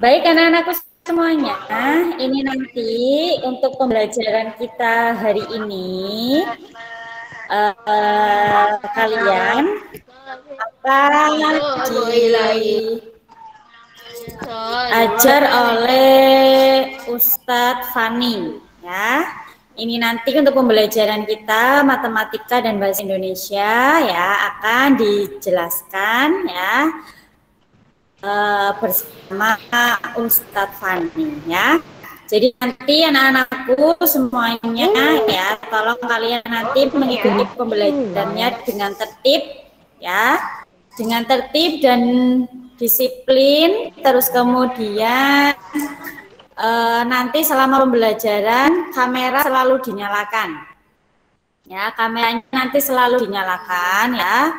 Baik anak-anakku semuanya, ini nanti untuk pembelajaran kita hari ini, kalian akan diajar oleh Ustadz Fani, ya. Ini nanti untuk pembelajaran kita matematika dan bahasa Indonesia ya akan dijelaskan ya bersama Ustadz Fani ya. Jadi nanti anak-anakku semuanya ya, tolong kalian nanti mengikuti pembelajarannya dengan tertib ya, dengan tertib dan disiplin. Terus kemudian nanti selama pembelajaran kamera selalu dinyalakan. Ya, kameranya nanti selalu dinyalakan ya,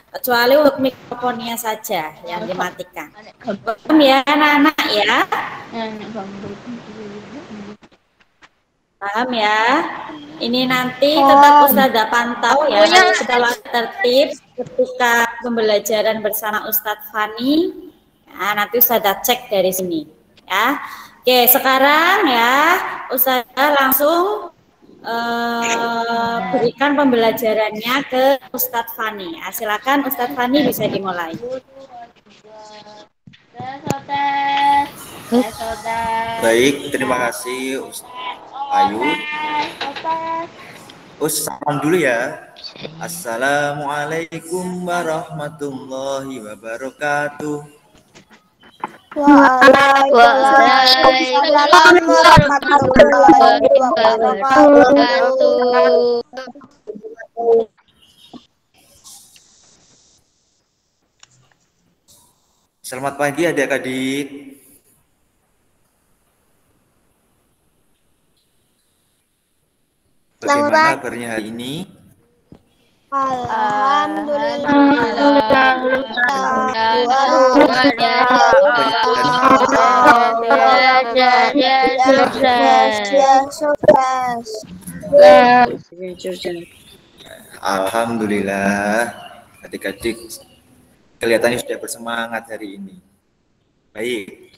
kecuali untuk mikrofonnya saja yang dimatikan. Paham ya anak-anak ya? Paham ya? Ini nanti tetap Ustazah pantau ya, setelah tertib ketika pembelajaran bersama Ustadz Fani. Nah, nanti Ustazah cek dari sini ya. Oke, sekarang ya Ustazah langsung berikan pembelajarannya ke Ustadz Fani. Nah, silakan Ustadz Fani bisa dimulai. Baik, terima kasih Ayu. Salam dulu ya. Assalamualaikum warahmatullahi wabarakatuh. Waalaikumsalam warahmatullahi wabarakatuh. Selamat pagi adik-adik. Bagaimana kabarnya hari ini? Alhamdulillah, adik-adik kelihatannya sudah bersemangat hari ini. Baik,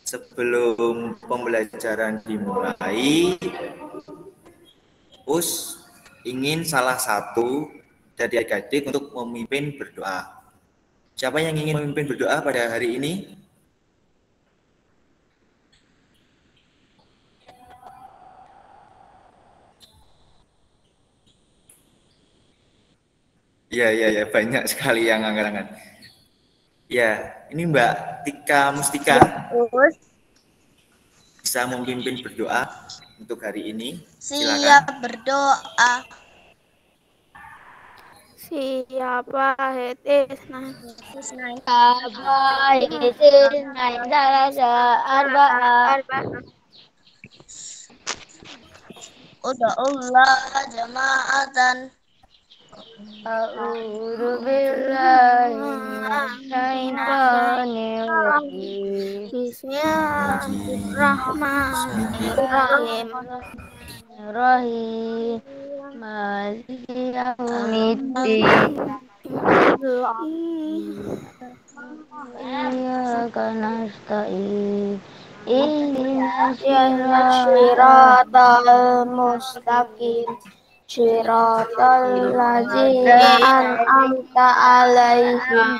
sebelum pembelajaran dimulai, Us ingin salah satu dari adik-adik untuk memimpin berdoa. Siapa yang ingin memimpin berdoa pada hari ini? Ya, banyak sekali yang angkat-angkat. Ya, ini Mbak Tika Mustika bisa memimpin berdoa untuk hari ini. Silakan. Siap berdoa. Siapa hetis Allah jama'atan. A'udzu billahi minasyaitonir rajim. Bismillahirrahmanirrahim. Maliki yaumiddin. Iyyaka nasta'in. Ihdinas siratal mustaqim. Shiratal ladzina an'amta 'alaihim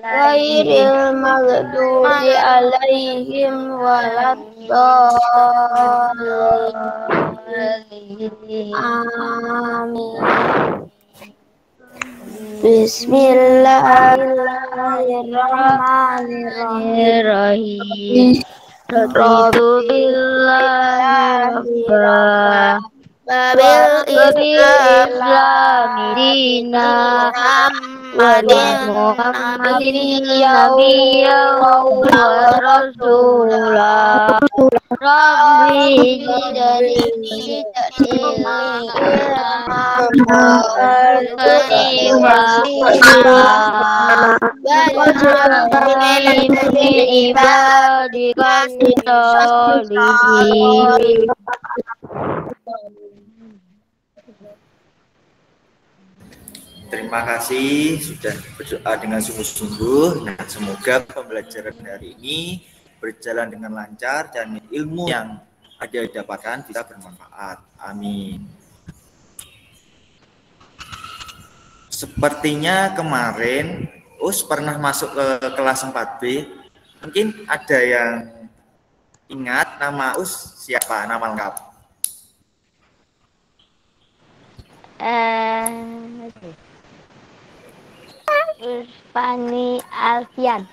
ghairil maghdubi 'alaihim waladdallin. Amin. Bismillahirrahmanirrahim. Raditu billahi rabba bil islami dina wa Muhammadin nabiyyan wa rasulah. Rabbi jidani ta'ilmi warzuqni waj'alni min ibadika sholihin. Terima kasih sudah berdoa dengan sungguh-sungguh. Nah, semoga pembelajaran hari ini berjalan dengan lancar dan ilmu yang ada dapatkan bisa bermanfaat. Amin. Sepertinya kemarin Us pernah masuk ke kelas 4B. Mungkin ada yang ingat nama Us siapa, nama lengkap? Usfani Alfian.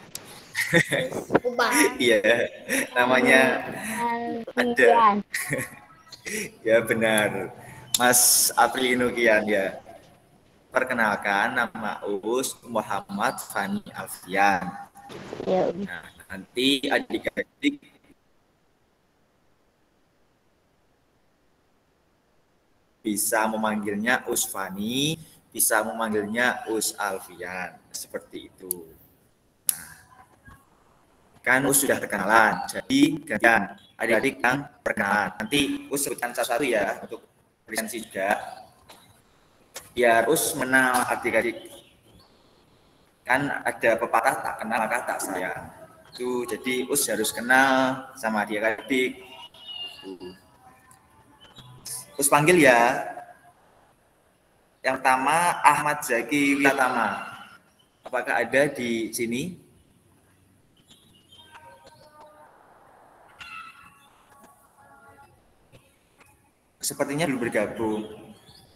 Iya, namanya ada. Alfian. Ya benar, Mas Aprilino Kian ya. Perkenalkan, nama Us Muhammad Fani Alfian. Ya. Nah, nanti adik-adik bisa memanggilnya Us Fani, bisa memanggilnya Us Alfian, seperti itu. Nah, kan Us sudah kenalan, jadi gantian adik-adik yang perkenalan. Nanti Us sebutkan satu-satu ya untuk presensi juga. Biar Us mengenal adik-adik. Kan ada pepatah tak kenal maka tak sayang. Itu jadi Us harus kenal sama adik-adik. Us panggil ya. Yang pertama Ahmad Zaki Wiatama. Apakah ada di sini? Sepertinya belum bergabung.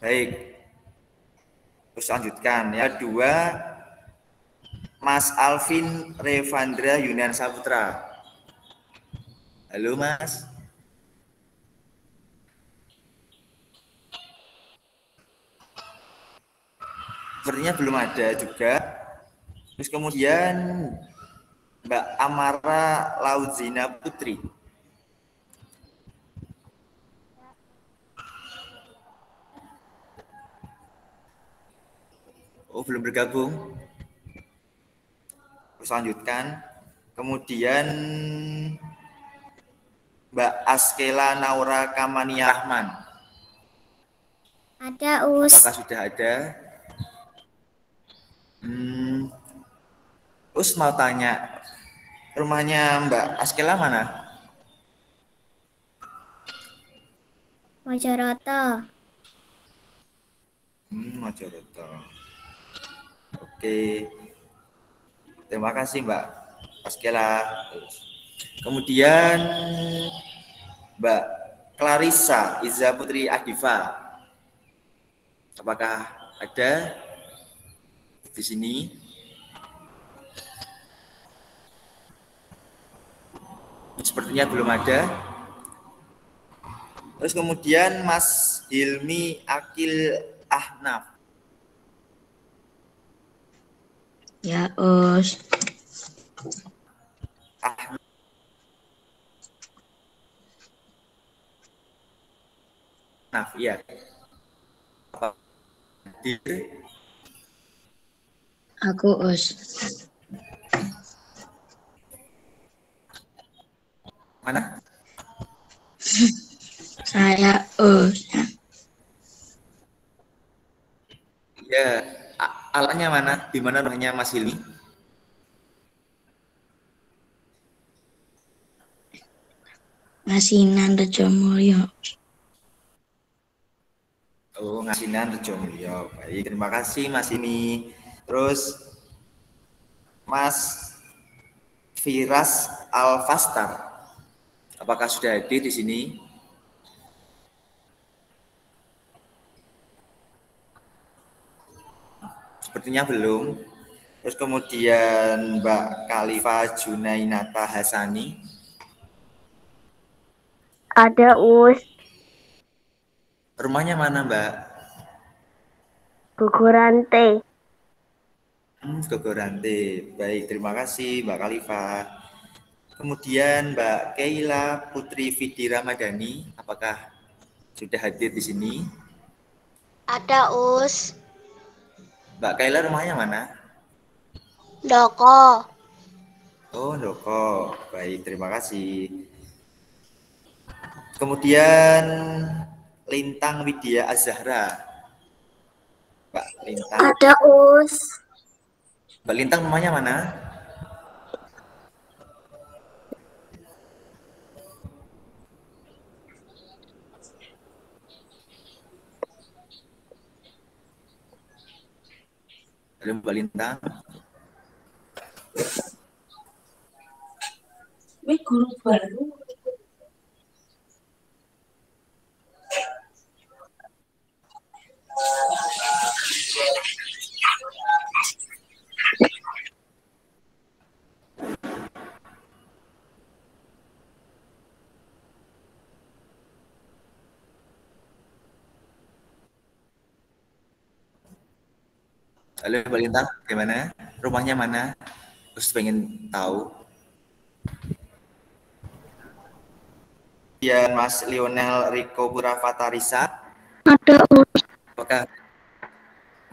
Baik. Terus lanjutkan. Ya, dua Mas Alvin Revandra Yunian Saputra. Halo Mas. Sepertinya belum ada juga. Terus kemudian Mbak Amara Lauzina Putri. Oh, belum bergabung. Terus lanjutkan. Kemudian Mbak Askela Naura Kamania Rahman. Ada Us. Apakah sudah ada? Us mau tanya, rumahnya Mbak Askela mana? Mojokerto. Mojokerto. Oke. Terima kasih Mbak Askela. Kemudian Mbak Clarissa Iza Putri Adifa. Apakah ada di sini? Sepertinya belum ada. Terus kemudian Mas Hilmi Akil Ahnaf. Ya, Us. Ahnaf, iya. Aku, Us. Mana? Saya, Us. Ya, alatnya mana? Di mana rumahnya Mas Hilmi? Ngasinan Rejomulyo. Oh, Ngasinan Rejomulyo. Baik, terima kasih Mas Hilmi. Terus Mas Firas Alfastar. Apakah sudah hadir di sini? Sepertinya belum. Terus kemudian Mbak Khalifa Junainata Hasani. Ada Us. Rumahnya mana Mbak? Gugurante. Gogorante. Baik, terima kasih Mbak Khalifa. Kemudian Mbak Keila Putri Fidi Ramadhani. Apakah sudah hadir di sini? Ada Us. Mbak Keila rumahnya mana? Doko. Oh, Doko. Baik, terima kasih. Kemudian Lintang Widya Azahra. Mbak Lintang. Ada Us. Mbak Lintang rumahnya mana? Halo Mbak Lintang. Ini guru baru. Halo Mbak Lintang, gimana? Rumahnya mana? Terus pengen tahu. Ya, Mas Lionel Rico Purafatarisa. Ada Us. Apakah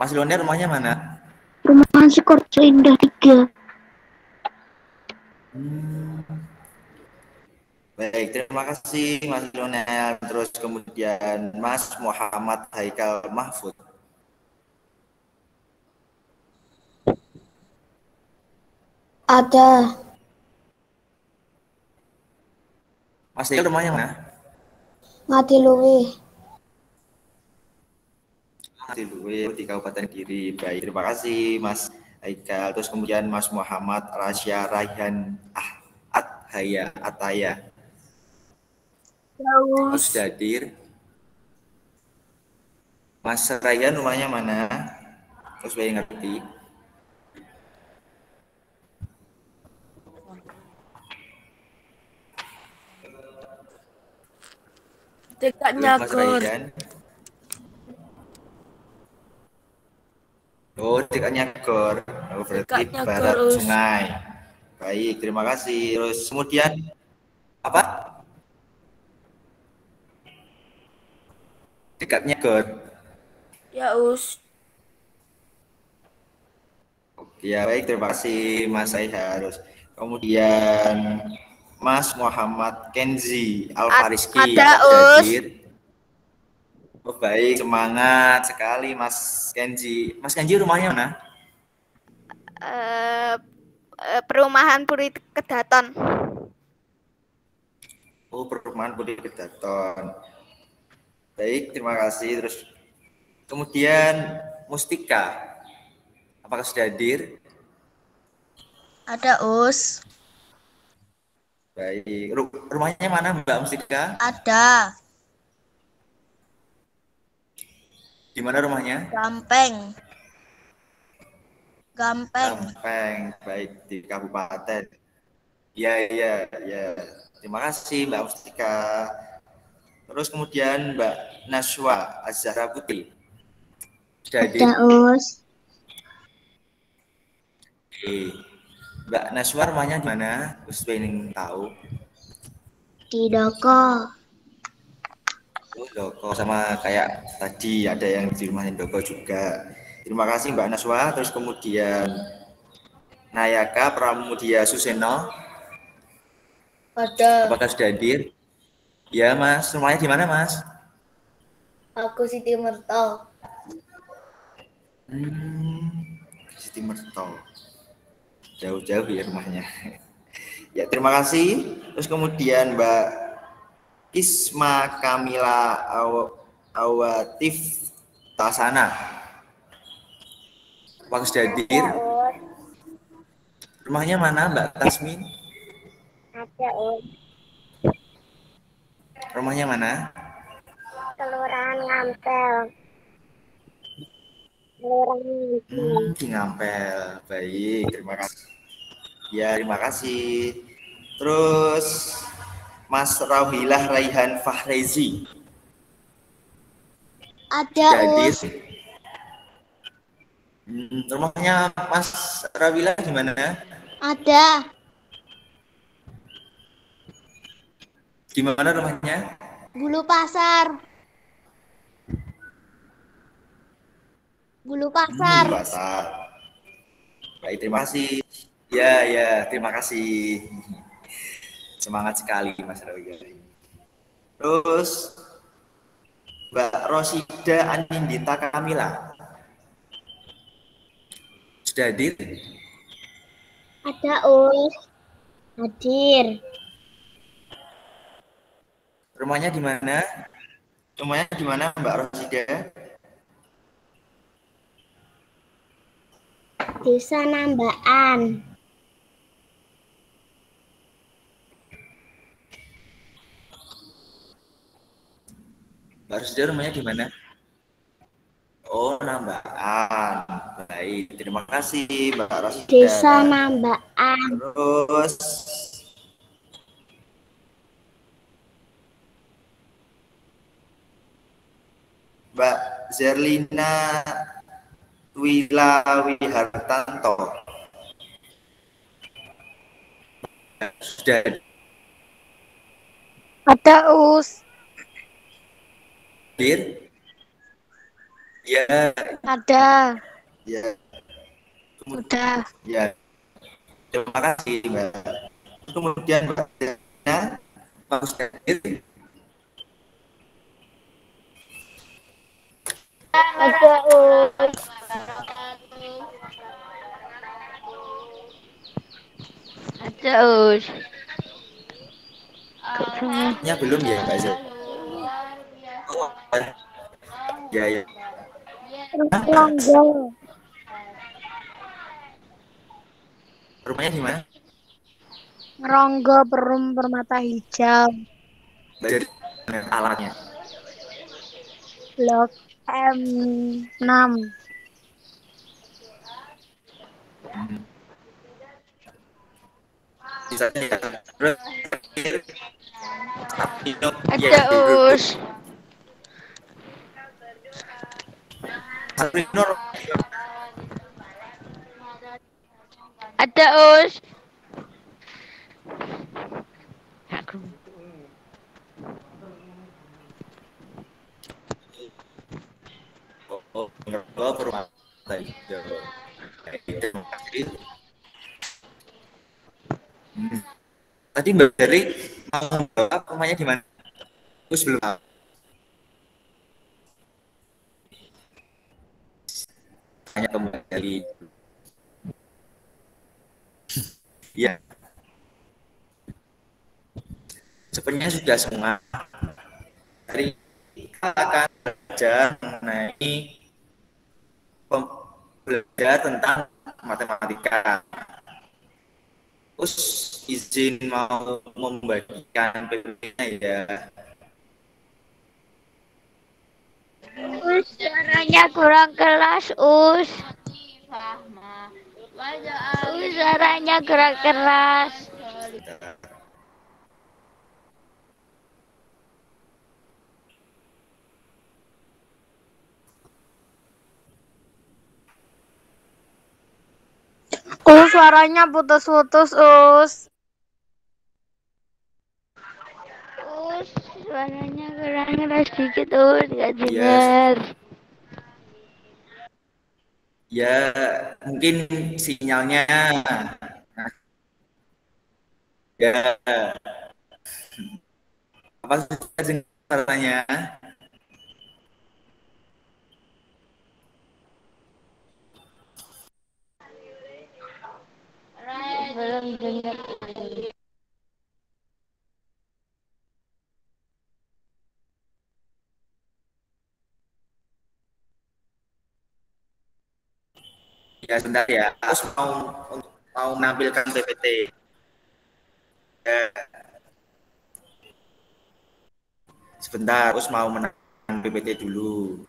Mas Lionel rumahnya mana? Rumahan Sukoharjo Indah 3. Baik, terima kasih Mas Lionel. Terus kemudian Mas Muhammad Haikal Mahfud. Ada. Mas Haikal rumahnya mana? Ngadiluwih. Di di Kabupaten Giri. Baik, terima kasih Mas Haikal. Terus kemudian Mas Muhammad Rasya Raihan Ataya. Harus hadir. Mas Raihan rumahnya mana? Terus saya ngerti. Dekatnya Mas Gor. Raihan. Oh, dekatnya Gor. Oh, berarti Dekatnya barat Gor, Us. sungai. Baik, terima kasih. Terus kemudian apa? Dekatnya Gor. Ya, Us. Ya, baik, terima kasih Mas Aiha. Terus kemudian Mas Muhammad Kenzi Alfariski. Ada, apakah Us. hadir? Oh, baik, semangat sekali Mas Kenzi. Mas Kenzi rumahnya mana? Perumahan Puri Kedaton. Oh, perumahan Budi Kedaton. Baik, terima kasih. Terus kemudian Mustika. Apakah sudah hadir? Ada, Us. Baik. Rumahnya mana Mbak Mustika? Ada. Di mana rumahnya? Gampeng. Gampeng. Baik, di kabupaten. Ya. Terima kasih Mbak Mustika. Terus kemudian Mbak Naswa Azhara Putri. Sudah hadir? Ada Us. Oke. Mbak Naswa rumahnya di mana? Terus pengen tahu. Di Doko. Oh, Doko sama kayak tadi ada yang di rumahnya Doko juga. Terima kasih Mbak Naswa. Terus kemudian Nayaka Pramudia Suseno. Ada. Apakah sudah hadir? Ya Mas, rumahnya di mana Mas? Aku Siti Merto. Siti Merto. Jauh-jauh ya rumahnya. Ya, terima kasih. Terus kemudian Mbak Isma Kamila Awatif Tasana. Apakah sudah hadir? Rumahnya mana Mbak Tasmin? Ada Us. Rumahnya mana? Kelurahan Ngampel. Di Ngampel. Baik, terima kasih. Ya, terima kasih. Terus Mas Rawilah Raihan Fahrezi. Ada, Hadir. Us. Rumahnya Mas Rawilah di mana? Ada. Di mana rumahnya? Bulu Pasar. Bulu Pasar. Pasar. Baik, terima kasih. Ya, terima kasih. Semangat sekali Mas Rawilah. Terus Mbak Rosida Anindita Kamila. Sudah hadir? Ada Us. Hadir. Rumahnya di mana? Rumahnya di mana Mbak Rosida? Desa Nambakan. Mbak Rusda rumahnya di mana? Oh, Nambakan. Baik, terima kasih Mbak Rusda. Desa Nambakan. Terus Mbak Zerlina Wila Wihartanto. Sudah Ada Us. hadir? Ya, Ada. ya. Udah. Ya, terima kasih Mbak. Kemudian Mbak Zerlina, Pak Ustaz hadir? Ada Us. Ada Us. Ya belum ya Mbak Zerlina. Oh, ya, ya. Ronggo. Rumahnya di mana? Ronggo Perum Permata Hijau. Mbak Zerlina, alatnya. Blok M6. Bisa ya. Terus Ada Us. Ada Us. Oh, perumahan tadi. Terima kasih. Tadi Mbak Berli mau jawab rumahnya di mana? Terus belum tahu. Tanya kembali. Ya. Sebenarnya sudah semua. Hari kita akan belajar mengenai belajar tentang matematika. Terus izin mau membagikan PPT-nya ya. Us, suaranya kurang keras, Us. Suaranya kurang keras. Suaranya putus-putus, Us. Suaranya kurang keras dikit, Us. Nggak dengar. Ya, mungkin sinyalnya. Ya. Apa sudah suaranya? Belum dengar. Ya, sebentar ya. Terus mau menampilkan PPT. Ya. Sebentar, terus mau menampilkan PPT dulu.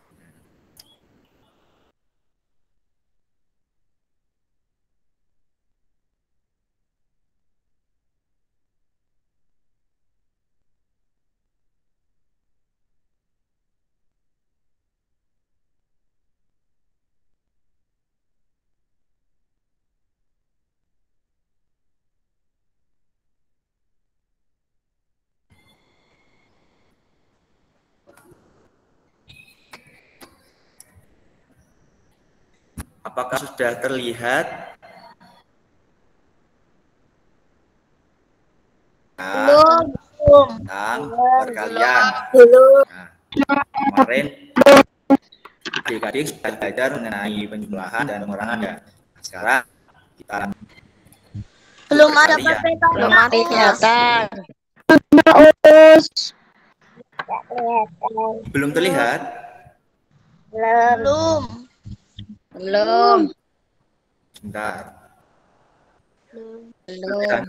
Apakah sudah terlihat? Belum. Tentang perkalian. Nah, kemarin adik-adik sudah belajar mengenai penjumlahan dan pengurangan ya. Sekarang kita Belum ada perkalian. belum ada kelihatan. Belum terlihat? Belum. Bentar. Belum.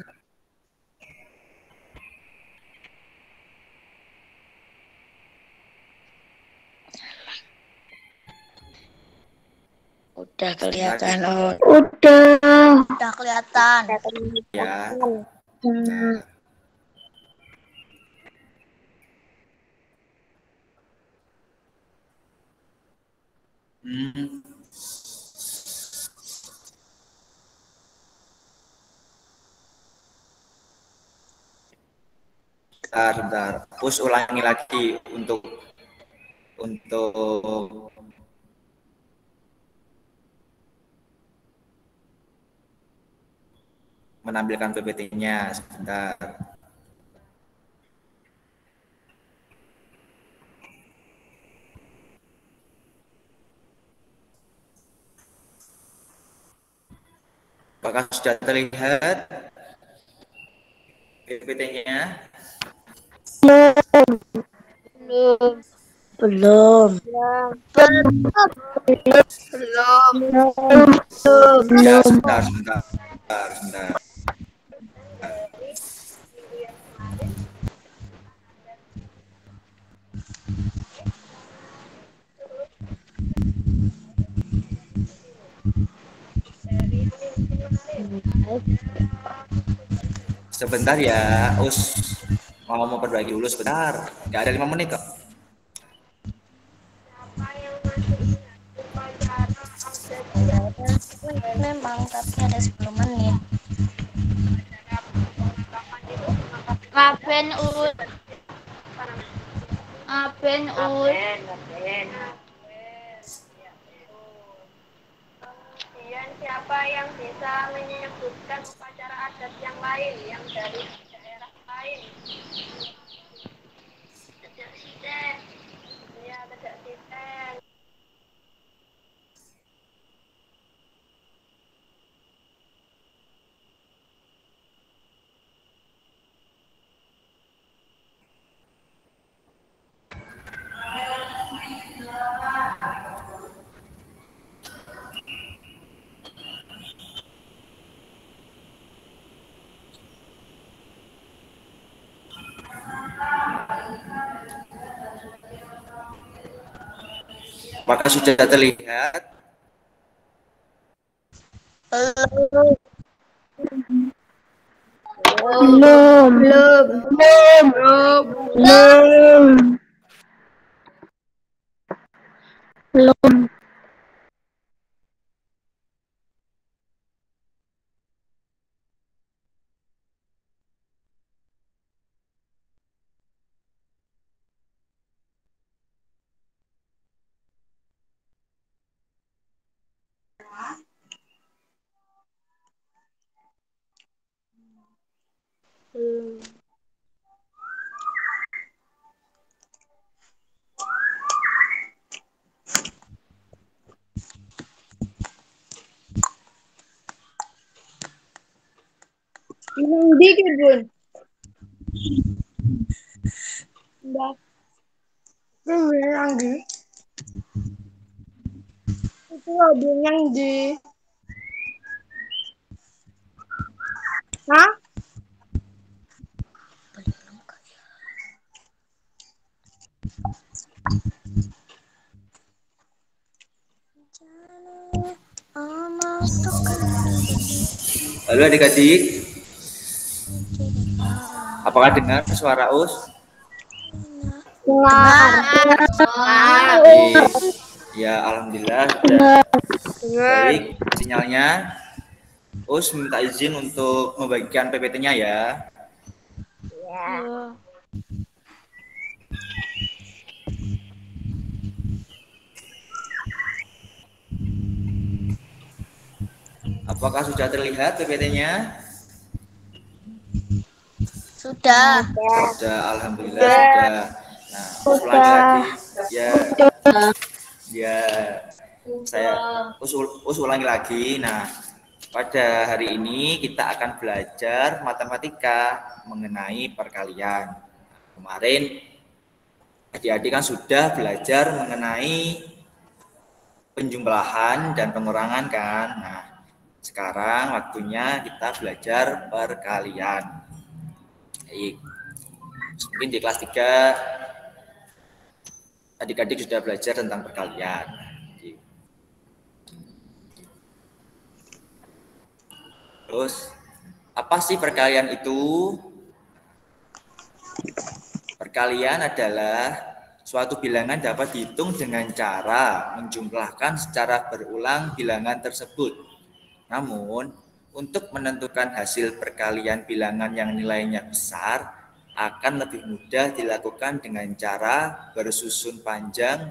Udah kelihatan. Oh, udah kelihatan. Ya. Bentar. Hmm. Bentar. Terus ulangi lagi untuk menampilkan PPT-nya. Sebentar. Apakah sudah terlihat PPT-nya? Belum. Ya, sebentar. Sebentar ya, mau memperbaiki dulu sebentar. Nggak ada 5 menit kok. Memang tapi ada 10 menit. Ngapain Ud? Kemudian siapa yang bisa menyebutkan upacara adat yang lain yang dari daerah lain? Tidak siten. Ya, tidak siten. Apakah sudah terlihat? Belum. Yang dikit bun. Mbak. Yang di. Itu ada yang di. Hah? Halo adik-adik. Apakah dengar suara Us? Ya, alhamdulillah sudah baik sinyalnya. Us minta izin untuk membagikan PPT-nya ya. Apakah sudah terlihat PPT-nya? Sudah. Sudah, alhamdulillah sudah. Nah, ulangi lagi. Us ulangi lagi. Nah, pada hari ini kita akan belajar matematika mengenai perkalian. Kemarin adik-adik kan sudah belajar mengenai penjumlahan dan pengurangan kan. Nah, Sekarang waktunya kita belajar perkalian. Baik. Mungkin di kelas 3 adik-adik sudah belajar tentang perkalian. Terus, apa sih perkalian itu? Perkalian adalah suatu bilangan dapat dihitung dengan cara menjumlahkan secara berulang bilangan tersebut. Namun, untuk menentukan hasil perkalian bilangan yang nilainya besar, akan lebih mudah dilakukan dengan cara bersusun panjang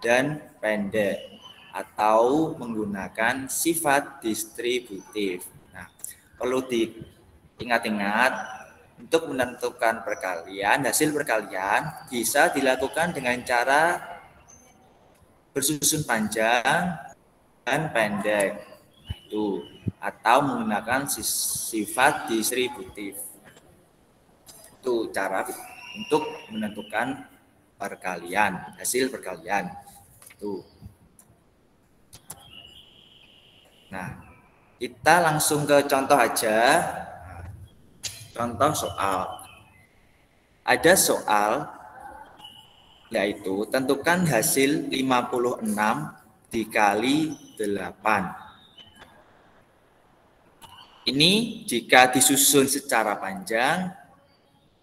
dan pendek atau menggunakan sifat distributif. Nah, perlu diingat-ingat untuk menentukan perkalian, hasil perkalian bisa dilakukan dengan cara bersusun panjang dan pendek. Itu atau menggunakan sifat distributif. Itu cara untuk menentukan perkalian, hasil perkalian. Itu. Nah, kita langsung ke contoh aja. Contoh soal. Ada soal yaitu tentukan hasil 56 dikali 8. Ini jika disusun secara panjang,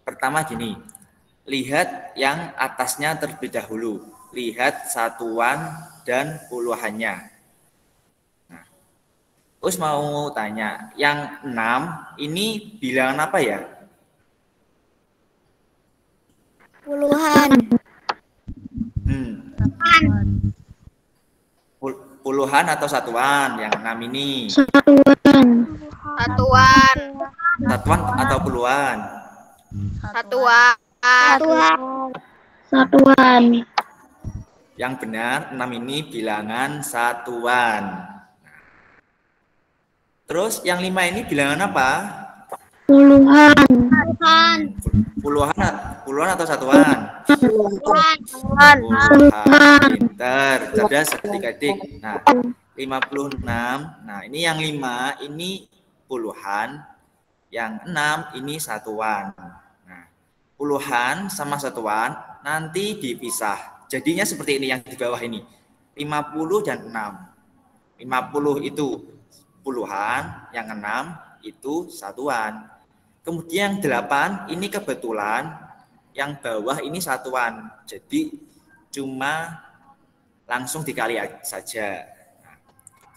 pertama gini, lihat yang atasnya terlebih dahulu. Lihat satuan dan puluhannya. Terus mau tanya, yang 6 ini bilangan apa ya? Puluhan. Puluhan atau satuan? Yang 6 ini? Satuan. Satuan. Satuan atau puluhan? Satuan. Satuan. Satuan. Yang benar, 6 ini bilangan satuan. Terus yang 5 ini bilangan apa? Puluhan. Puluhan atau satuan? Satuan. Puluhan. Pinter, cerdas adik-adik. Nah, 56. Nah, ini yang 5 ini puluhan, yang 6 ini satuan. Nah, puluhan sama satuan nanti dipisah. Jadinya seperti ini yang di bawah ini. 50 dan 6. 50 itu puluhan, yang 6 itu satuan. Kemudian 8 ini kebetulan yang bawah ini satuan. Jadi cuma langsung dikali saja. Nah,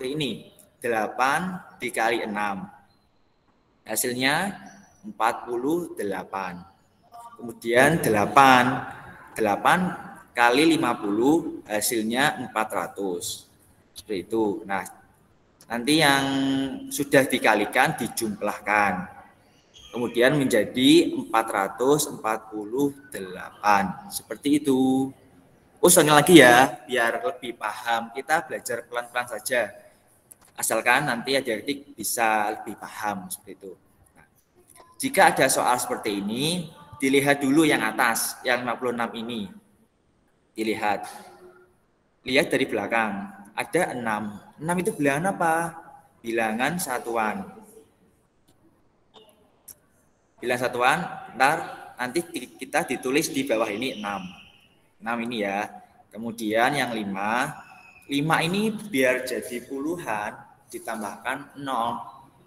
ini 8 dikali 6. Hasilnya 48. Kemudian 8 kali 50 hasilnya 400. Seperti itu. Nah, nanti yang sudah dikalikan dijumlahkan. Kemudian menjadi 448. Seperti itu. Usulnya lagi ya, biar lebih paham. Kita belajar pelan-pelan saja. Asalkan nanti adik-adik bisa lebih paham. Seperti itu. Nah, jika ada soal seperti ini, dilihat dulu yang atas, yang 56 ini. Dilihat. Lihat dari belakang. Ada 6. 6 itu bilangan apa? Bilangan satuan. Bilangan satuan, nanti kita ditulis di bawah ini 6. 6 ini ya. Kemudian yang 5. 5 ini biar jadi puluhan, ditambahkan 0.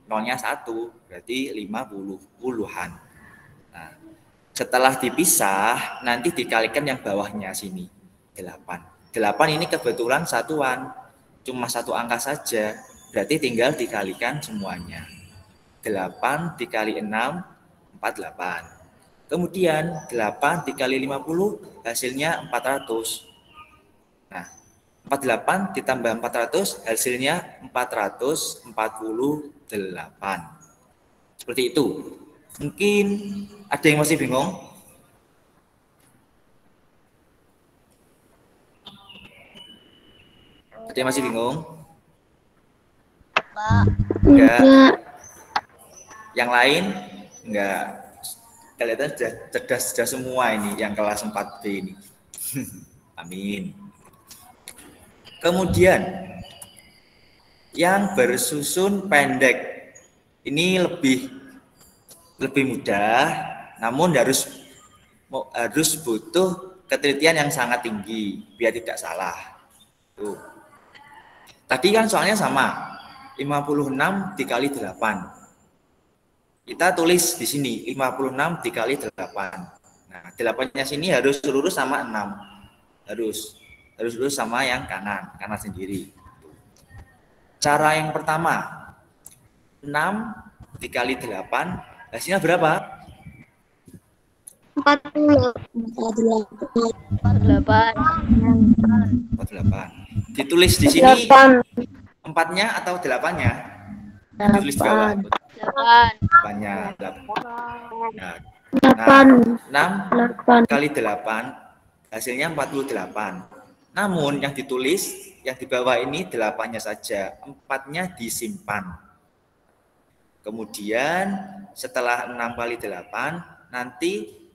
0-nya 1, berarti 50 puluhan. Nah, setelah dipisah, nanti dikalikan yang bawahnya sini, 8. 8 ini kebetulan satuan, cuma satu angka saja, berarti tinggal dikalikan semuanya. 8 dikali 6, 48. Kemudian 8 dikali 50, hasilnya 400. Nah, 48 ditambah 400, hasilnya 448. Seperti itu. Mungkin ada yang masih bingung? Ada yang masih bingung? Enggak. Yang lain? Enggak. Kelihatan cerdas semua ini yang kelas 4B ini. Amin. Kemudian yang bersusun pendek. Ini lebih mudah, namun harus butuh ketelitian yang sangat tinggi biar tidak salah. Tuh. Tadi kan soalnya sama, 56 dikali 8. Kita tulis di sini 56 dikali 8. Nah, 8-nya sini harus lurus sama 6. Harus lurus sama yang kanan sendiri. Cara yang pertama, 6 dikali 8, hasilnya berapa? 48. 48. Ditulis di sini 4-nya atau 8-nya? Ditulis di bawah. 8-nya. Nah, 6 kali 8 hasilnya 48. Namun yang ditulis yang di bawah ini 8-nya saja, 4-nya disimpan. Kemudian setelah 6 kali 8 nanti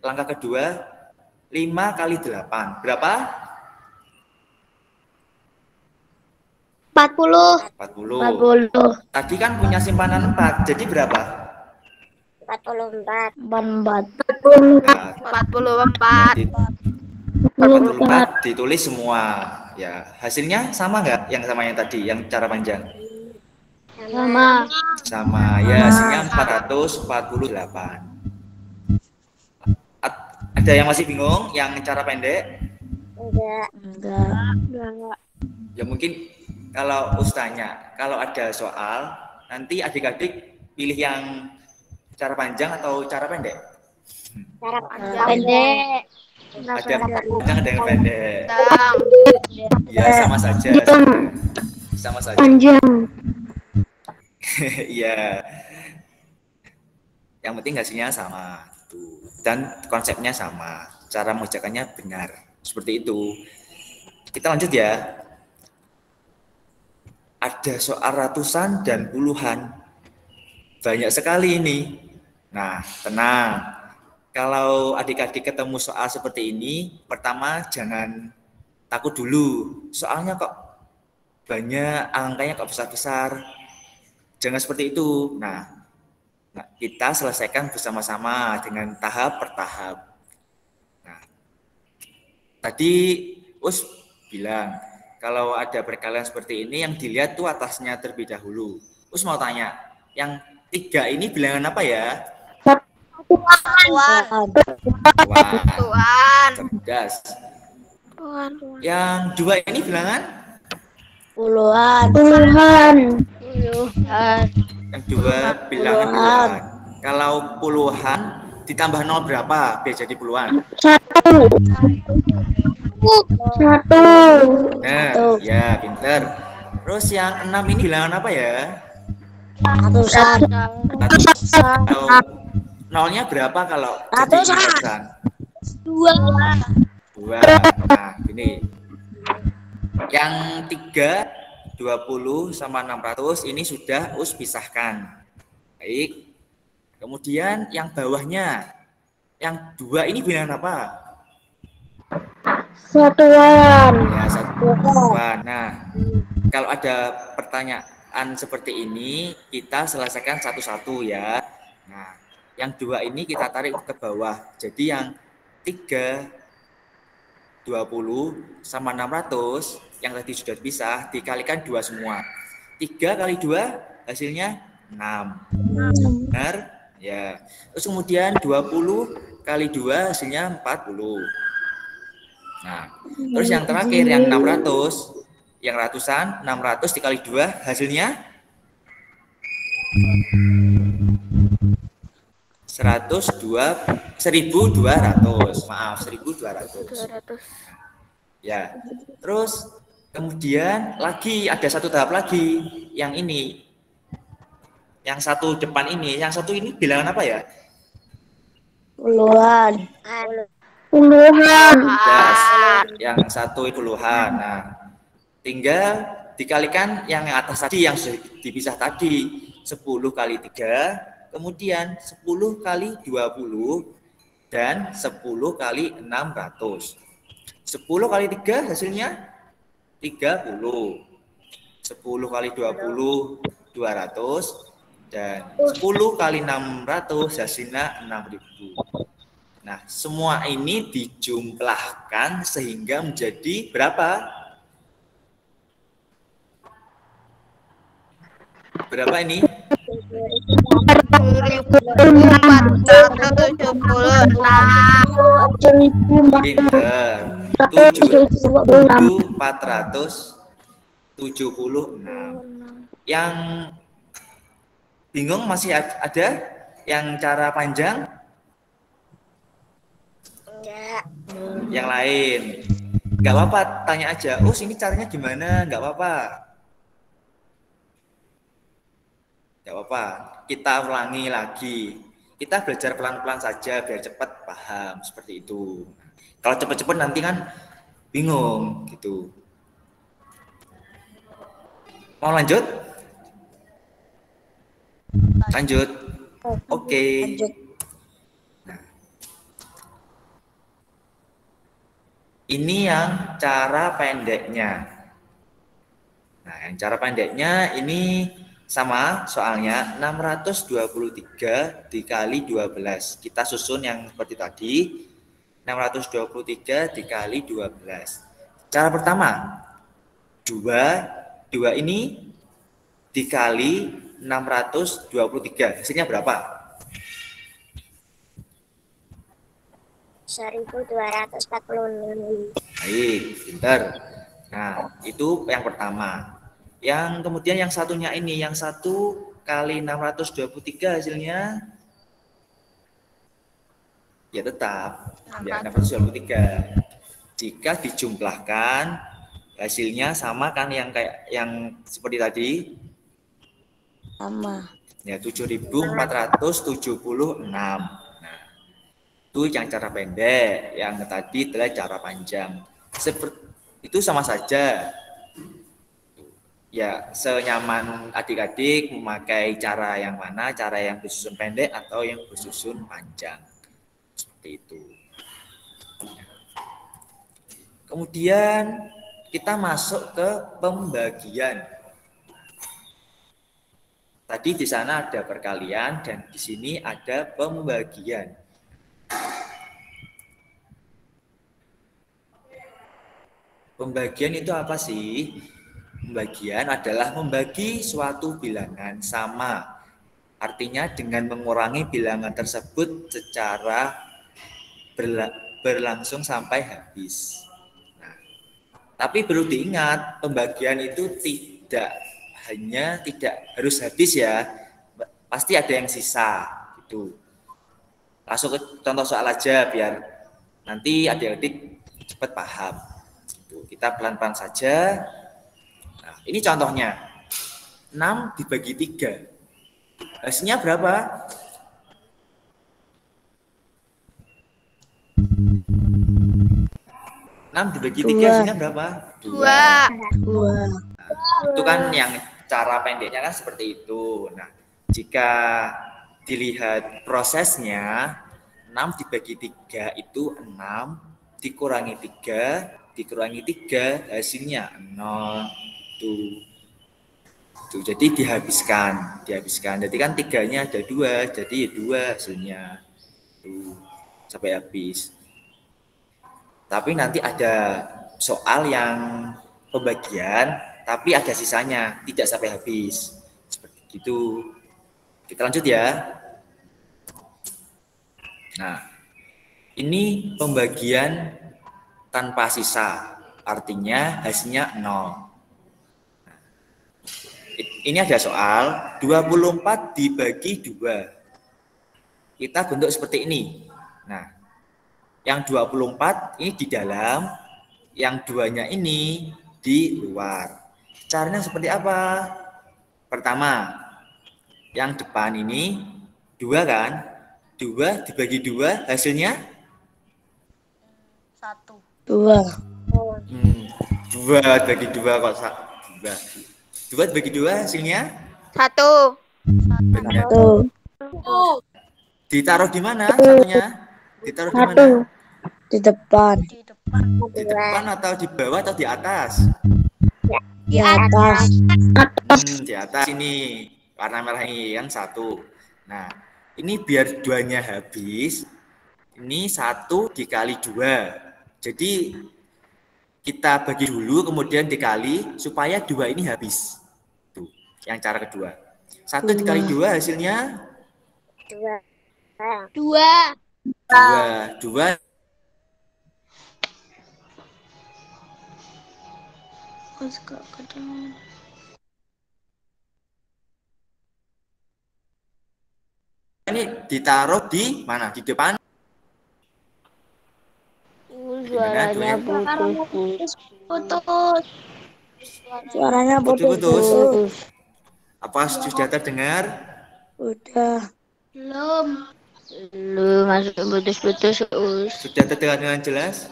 langkah kedua 5 kali 8. Berapa? 40. Tadi kan punya simpanan 4, jadi berapa? 44. 44 ditulis semua. Ya, hasilnya sama nggak yang sama yang tadi, yang cara panjang? Sama. Ya, hasilnya 448. Ada yang masih bingung yang cara pendek? Enggak. Ya mungkin kalau ustaznya, kalau ada soal nanti adik-adik pilih yang cara panjang atau cara pendek? Cara pendek. Ada yang panjang, ada yang pendek. Ya sama saja. Sama saja. Panjang. Iya. Yang penting hasilnya sama. Dan konsepnya sama, cara mengerjakannya benar, seperti itu. Kita lanjut ya. Ada soal ratusan dan puluhan, banyak sekali ini. Nah, tenang. Kalau adik-adik ketemu soal seperti ini, pertama jangan takut dulu. Soalnya kok banyak, angkanya kok besar-besar. Jangan seperti itu. Nah, kita selesaikan bersama-sama dengan tahap per tahap. Nah, tadi Us bilang kalau ada perkalian seperti ini yang dilihat tuh atasnya terlebih dahulu. Us mau tanya, yang 3 ini bilangan apa ya? Satuan. Cerdas. Yang 2 ini bilangan? Puluhan. Yang 2 bilangan puluhan. Kalau puluhan ditambah 0 berapa biar jadi puluhan? 1. Nah, ya pinter. Terus yang 6 ini bilangan apa ya? Ratusan. Kalau 0-nya berapa kalau jadi ratusan? 2. Nah, ini. Yang 3, 20 sama 600 ini sudah Us pisahkan. Baik. Kemudian yang bawahnya, yang 2 ini bilangan apa? Satuan. Ya, satuan. Nah, kalau ada pertanyaan seperti ini, kita selesaikan satu-satu ya. Nah, yang 2 ini kita tarik ke bawah. Jadi yang 3, 20 sama 600 yang tadi sudah dipisah dikalikan 2 semua. 3 kali 2 hasilnya 6. Benar? Ya. Terus kemudian 20 kali 2 hasilnya 40. Nah, terus yang terakhir yang 600, yang ratusan, 600 dikali 2 hasilnya 1200. Maaf, 1200. Ya. Terus kemudian lagi ada satu tahap lagi, yang ini. Yang satu depan ini, yang satu ini bilangan apa ya? Puluhan. Yang satu puluhan. Nah, tinggal dikalikan yang atas tadi yang dipisah tadi, 10 kali 3, kemudian 10 kali 20 dan 10 kali 600. 10 kali 3 hasilnya 30. 10 kali 20, 200. Dan 10 kali 600 hasilnya 6.000. Nah, semua ini dijumlahkan sehingga menjadi berapa? Berapa ini? 7.476. Pinter. 7.476. Yang bingung masih ada yang cara panjang? Enggak. Yang lain? Nggak apa-apa, tanya aja. Oh, ini caranya gimana? Nggak apa-apa. Nggak apa-apa. Kita ulangi lagi. Kita belajar pelan-pelan saja biar cepat paham seperti itu. Kalau cepat-cepat nanti kan bingung gitu. Mau lanjut? Lanjut. Oke. Lanjut. Nah, ini yang cara pendeknya. Nah, yang cara pendeknya ini sama soalnya 623 dikali 12. Kita susun yang seperti tadi. 623 dikali 12. Cara pertama, 2 ini dikali 623. Hasilnya berapa? 1.246. Baik, pintar. Nah, itu yang pertama. Yang kemudian yang satunya ini, yang 1 kali 623 hasilnya ya tetap ya 623. Jika dijumlahkan hasilnya sama kan yang kayak yang seperti tadi? Sama. Ya 7.476. Nah, itu yang cara pendek, yang tadi adalah cara panjang. Seperti itu sama saja. Ya, senyaman adik-adik memakai cara yang mana, cara yang bersusun pendek atau yang bersusun panjang. Seperti itu. Kemudian kita masuk ke pembagian. Tadi di sana ada perkalian dan di sini ada pembagian. Pembagian itu apa sih? Pembagian adalah membagi suatu bilangan sama. Artinya dengan mengurangi bilangan tersebut secara berlangsung sampai habis. Nah, tapi perlu diingat, pembagian itu tidak harus habis ya. Pasti ada yang sisa gitu. Langsung ke contoh soal aja biar nanti adik-adik cepat paham. Kita pelan-pelan saja. Nah, ini contohnya. 6 dibagi 3. Hasilnya berapa? 6 dibagi 3 hasilnya berapa? 2. Nah, itu kan yang cara pendeknya kan seperti itu. Nah, jika dilihat prosesnya, 6 dibagi 3 itu 6, dikurangi 3 hasilnya 0 tuh. Jadi dihabiskan. Jadi kan 3-nya ada 2, jadi 2 hasilnya tuh sampai habis. Tapi nanti ada soal yang pembagian tapi ada sisanya, tidak sampai habis. Seperti itu. Kita lanjut ya. Nah, ini pembagian tanpa sisa, artinya hasilnya 0. Nah, ini ada soal 24 dibagi 2. Kita bentuk seperti ini. Nah, yang 24 ini di dalam, yang 2-nya ini di luar. Caranya seperti apa? Pertama, yang depan ini 2 kan? 2 dibagi 2 hasilnya 1. 2. 2 bagi 2 kok 2 dibagi 2 hasilnya 1. Benar. 1. Ditaruh di mana satunya? Ditaruh di mana? Di depan. Di depan atau di bawah atau di atas? Di atas. Di atas ini warna merah ini kan 1. Nah, ini biar 2-nya habis, ini 1 dikali 2. Jadi kita bagi dulu kemudian dikali supaya 2 ini habis. Tuh, yang cara kedua. 1 dikali 2 hasilnya 2. 2. Ini ditaruh di mana? Di depan. Suaranya putus. Suaranya Putus. putus. Apa sudah terdengar? Udah. Belum masuk putus. Sudah terdengar dengan jelas?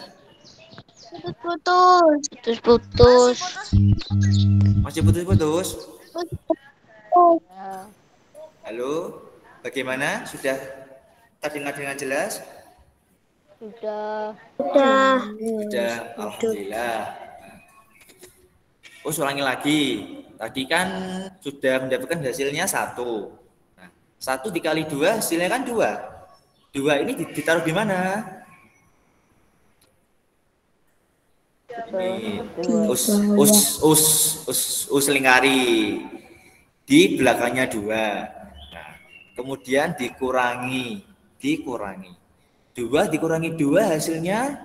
Putus. Masih putus-putus? Halo, bagaimana? Sudah terdengar dengan jelas? Sudah. Alhamdulillah. Ulangi lagi. Tadi kan sudah mendapatkan hasilnya 1. Nah, 1 dikali 2 hasilnya kan 2. 2 ini ditaruh di mana? Ini lingkari di belakangnya 2. Nah, kemudian dikurangi 2 dikurangi 2 hasilnya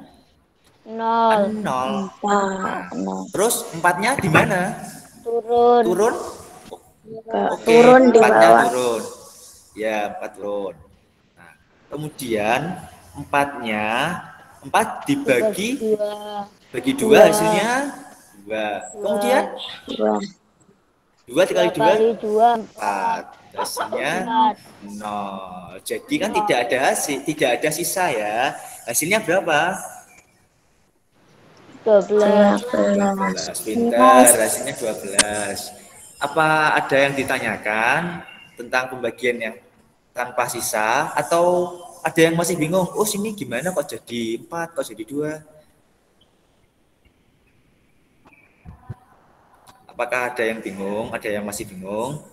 0. Nah, terus 4-nya di mana? Turun. Oke, Turun di 4-nya bawah. turun. Ya, 4 turun. Nah, kemudian 4 dibagi bagi 2 hasilnya 2. Kemudian 2 dikali 2 4. Hasilnya 0. Jadi kan tidak ada sisa ya. Hasilnya berapa? 12. Pintar, hasilnya 12. Apa ada yang ditanyakan tentang pembagiannya tanpa sisa atau ada yang masih bingung? Oh, sini gimana kok jadi 4, kok jadi 2? Apakah ada yang bingung? Ada yang masih bingung?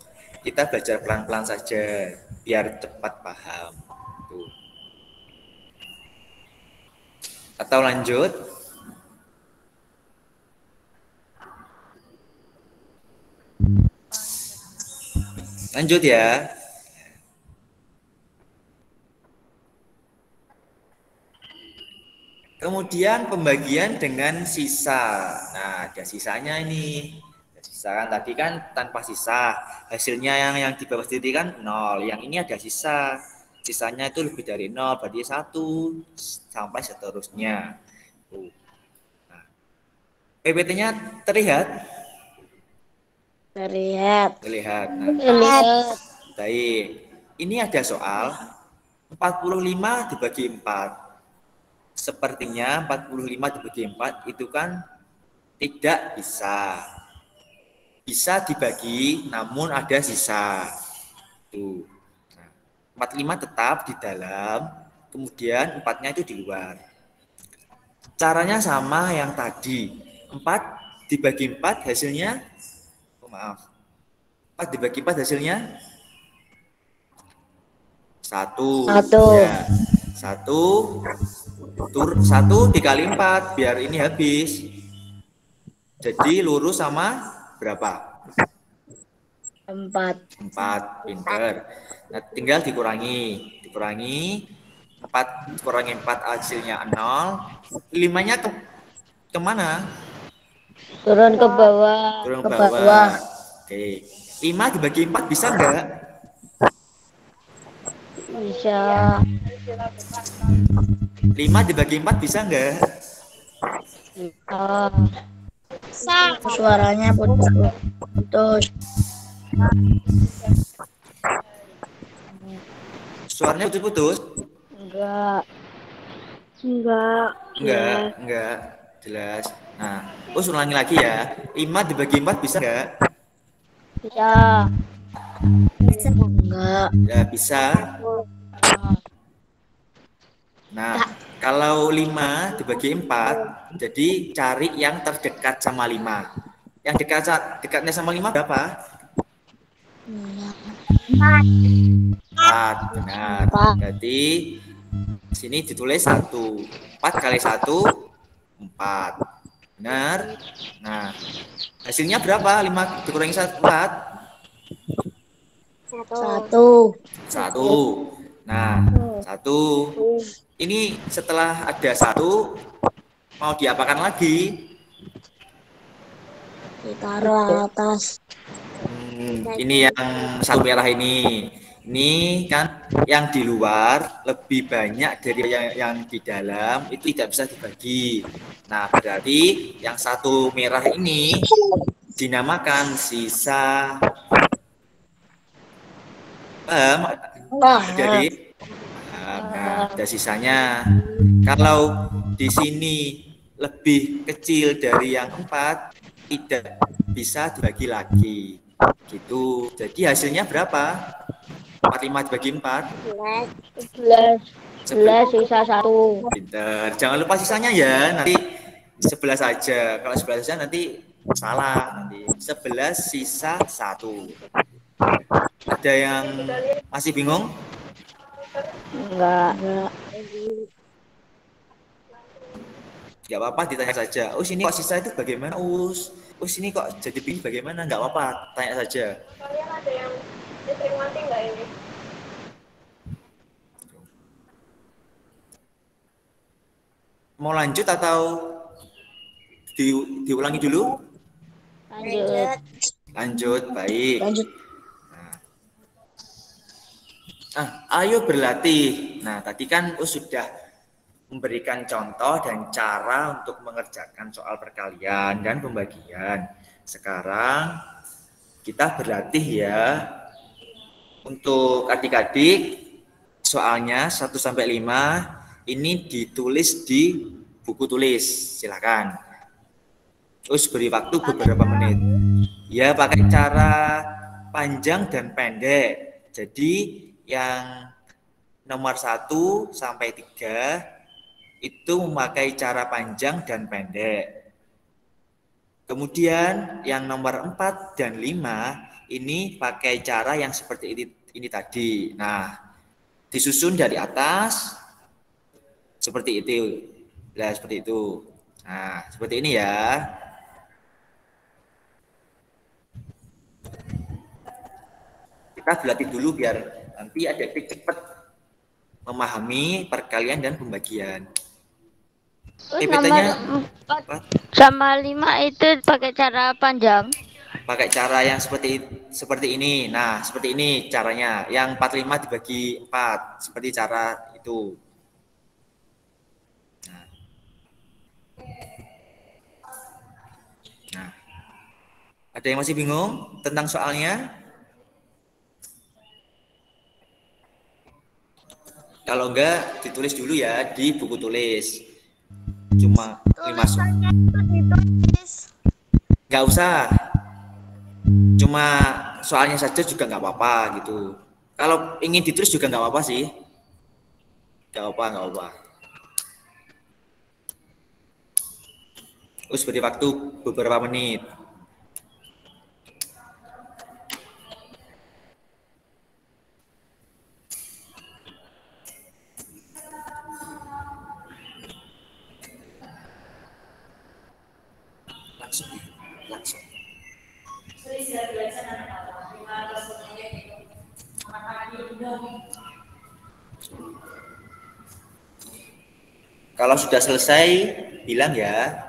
Kita belajar pelan-pelan saja biar cepat paham. Tuh. Atau lanjut? Lanjut ya. Kemudian pembagian dengan sisa. Nah, ada sisanya ini. Sisa kan tadi kan tanpa sisa. Hasilnya yang di bawah sendiri kan 0. Yang ini ada sisa. Sisanya itu lebih dari 0, berarti 1 sampai seterusnya. Nah, PPT-nya terlihat? Terlihat. Nah, baik. Ini ada soal 45 dibagi 4. Sepertinya 45 dibagi 4 itu kan tidak bisa. Bisa dibagi namun ada sisa. Tuh. Nah, 45 tetap di dalam, kemudian 4-nya itu di luar. Caranya sama yang tadi. 4 dibagi 4 hasilnya 4 dibagi 4 hasilnya 1. Ya. 1 dikali 4 biar ini habis. Jadi lurus sama berapa? 4. Pinter. Nah, tinggal dikurangi. 4 kurangi 4 hasilnya 0. 5-nya kemana? Turun ke bawah. Oke. 5 dibagi 4 bisa enggak? Bisa. 5 dibagi 4 bisa enggak? Suaranya putus. Suaranya putus-putus? Enggak. Jelas. Nah, ulangi lagi ya. 5 dibagi 4 bisa enggak? Bisa. Enggak. Ya, bisa. Nah, kalau 5 dibagi 4, jadi cari yang terdekat sama 5. Yang dekatnya sama 5 berapa? 4, benar. Berarti sini ditulis 1. 4 kali 1, 4. Benar. Nah, hasilnya berapa? 5 dikurangi 4? 1. 1. Nah, 1. Ini setelah ada 1, mau diapakan lagi? Ditaruh atas. Ini yang satu merah ini. Ini kan yang di luar lebih banyak dari yang di dalam, itu tidak bisa dibagi. Nah, berarti yang satu merah ini dinamakan sisa. Paham? Jadi, nah, ada sisanya. Kalau di sini lebih kecil dari yang 4, tidak bisa dibagi lagi. Gitu. Jadi hasilnya berapa? 45 dibagi 4. 11 sisa 1. Pinter. Jangan lupa sisanya ya. Nanti 11 saja. Kalau 11 saja nanti salah. Nanti 11 sisa 1. Ada yang masih bingung? Enggak. Nggak apa-apa, ditanya saja. Sini kok sisa itu bagaimana, sini kok jadi begini bagaimana? Nggak apa-apa, tanya saja. Kalian ada yang listrik mati nggak ini? Mau lanjut atau diulangi dulu? Lanjut, baik. Lanjut. Ayo berlatih. Nah, tadi kan sudah memberikan contoh dan cara untuk mengerjakan soal perkalian dan pembagian. Sekarang kita berlatih ya. Untuk adik-adik, soalnya 1-5 ini ditulis di buku tulis. Silakan. Terus beri waktu beberapa menit. Ya, pakai cara panjang dan pendek. Jadi yang nomor 1 sampai 3 itu memakai cara panjang dan pendek. Kemudian yang nomor 4 dan 5 ini pakai cara yang seperti ini tadi. Nah, disusun dari atas seperti itu. Nah, seperti itu. Nah, seperti ini ya. Kita berlatih dulu biar nanti adik-adik cepat memahami perkalian dan pembagian. Nomor 4 sama 5 itu pakai cara panjang. Pakai cara yang seperti ini. Nah, seperti ini caranya. Yang 45 dibagi 4. Seperti cara itu. Nah. Ada yang masih bingung tentang soalnya? Kalau enggak, ditulis dulu ya di buku tulis. Cuma 5 soal. Enggak usah. Cuma soalnya saja juga enggak apa-apa gitu. Kalau ingin ditulis juga enggak apa-apa sih. Enggak apa-apa. Terus beri waktu beberapa menit. Langsung. Kalau sudah selesai, bilang ya.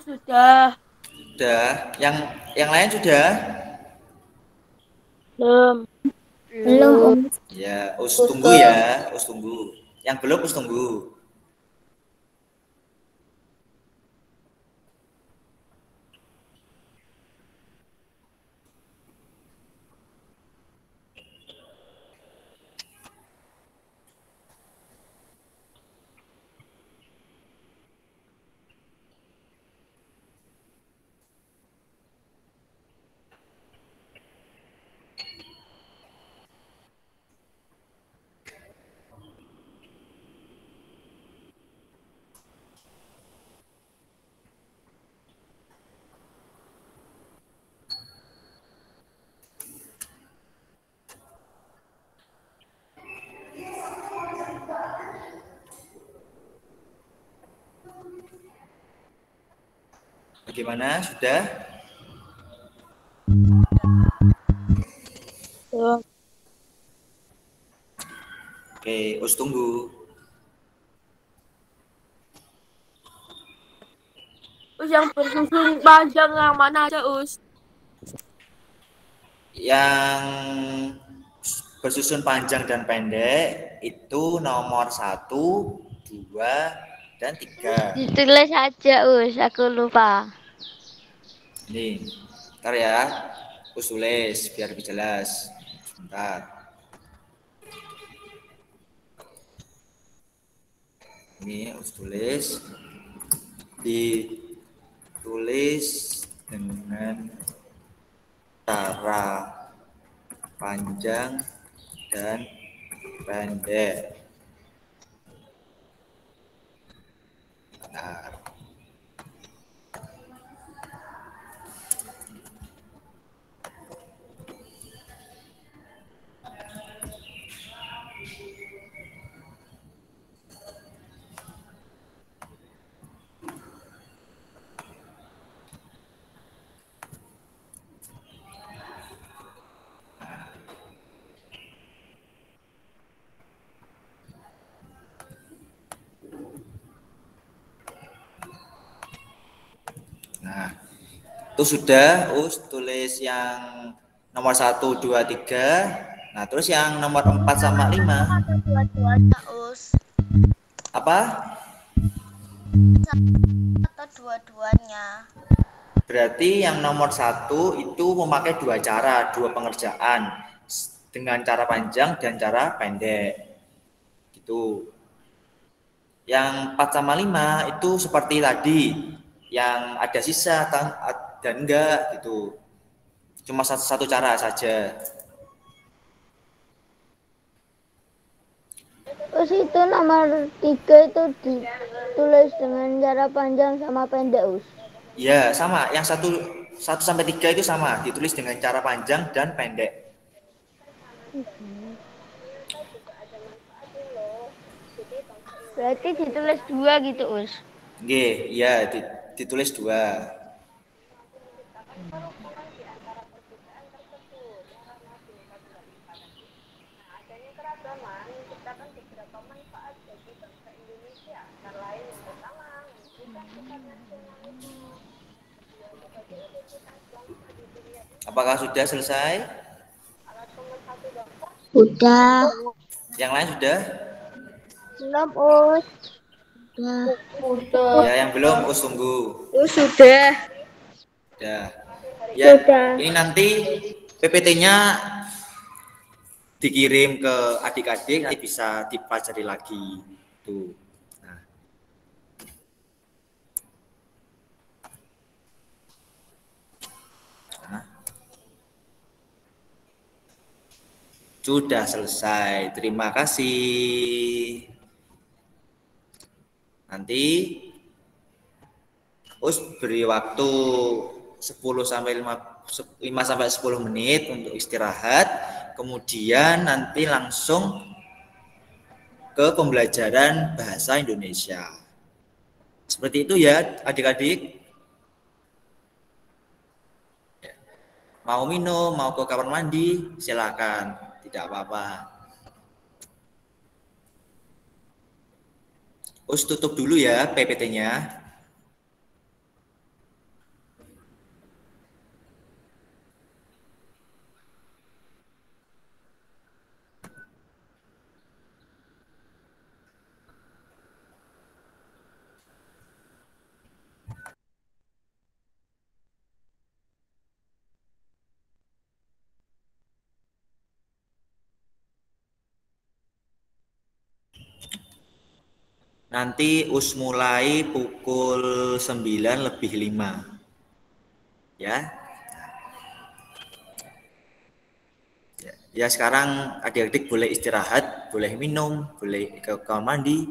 Sudah. Sudah. Yang lain sudah? Belum. Belum, Om. Ya, us tunggu ya, us tunggu. Yang belum us tunggu. Bagaimana? Sudah? Belum. Oke, us tunggu. Us yang bersusun panjang yang mana aja, Us? Yang bersusun panjang dan pendek itu nomor 1, 2, dan 3. Ditulis aja, Us. Aku lupa. Ini, ntar ya, us tulis biar lebih jelas. Sebentar. Ini us tulis, ditulis dengan cara panjang dan pendek. Nah, nah, itu sudah us tulis yang nomor 1, 2, 3. Nah, terus yang nomor 4 sama 5. Dua-duanya, Us. Apa? Atau dua-duanya. Berarti yang nomor 1 itu memakai dua cara, dua pengerjaan. Dengan cara panjang dan cara pendek. Gitu. Yang 4 sama 5 itu seperti tadi. Yang ada sisa dan enggak gitu. Cuma satu cara saja. Us itu nomor 3 itu ditulis dengan cara panjang sama pendek, Us. Ya, sama. Yang 1 sampai 3 itu sama, ditulis dengan cara panjang dan pendek. Berarti ditulis 2 gitu, Us. Nggih, ya ditulis 2. Adanya keragaman menciptakan beberapa manfaat bagi bangsa Indonesia, antara lain yang pertama, menunjukkan sifat nasionalisme sebagai identitas bangsa di dunia ini. Apakah sudah selesai? Alat pemersatu bangsa. Udah. Yang lain sudah? Belum, Us. Udah. Ya, yang belum us tunggu. Sudah. Sudah. Ya, Sudah. ini nanti PPT-nya dikirim ke adik-adik, nanti bisa dipelajari lagi. Tuh. Nah. Nah. Sudah selesai. Terima kasih. Nanti us beri waktu 10 sampai 5 sampai 10 menit untuk istirahat. Kemudian nanti langsung ke pembelajaran bahasa Indonesia. Seperti itu ya adik-adik. Mau minum, mau ke kamar mandi, silakan. Tidak apa-apa. Us tutup dulu ya PPT-nya. Nanti us mulai pukul 9:05. Ya. Ya sekarang adik-adik boleh istirahat, boleh minum, boleh ke kamar mandi.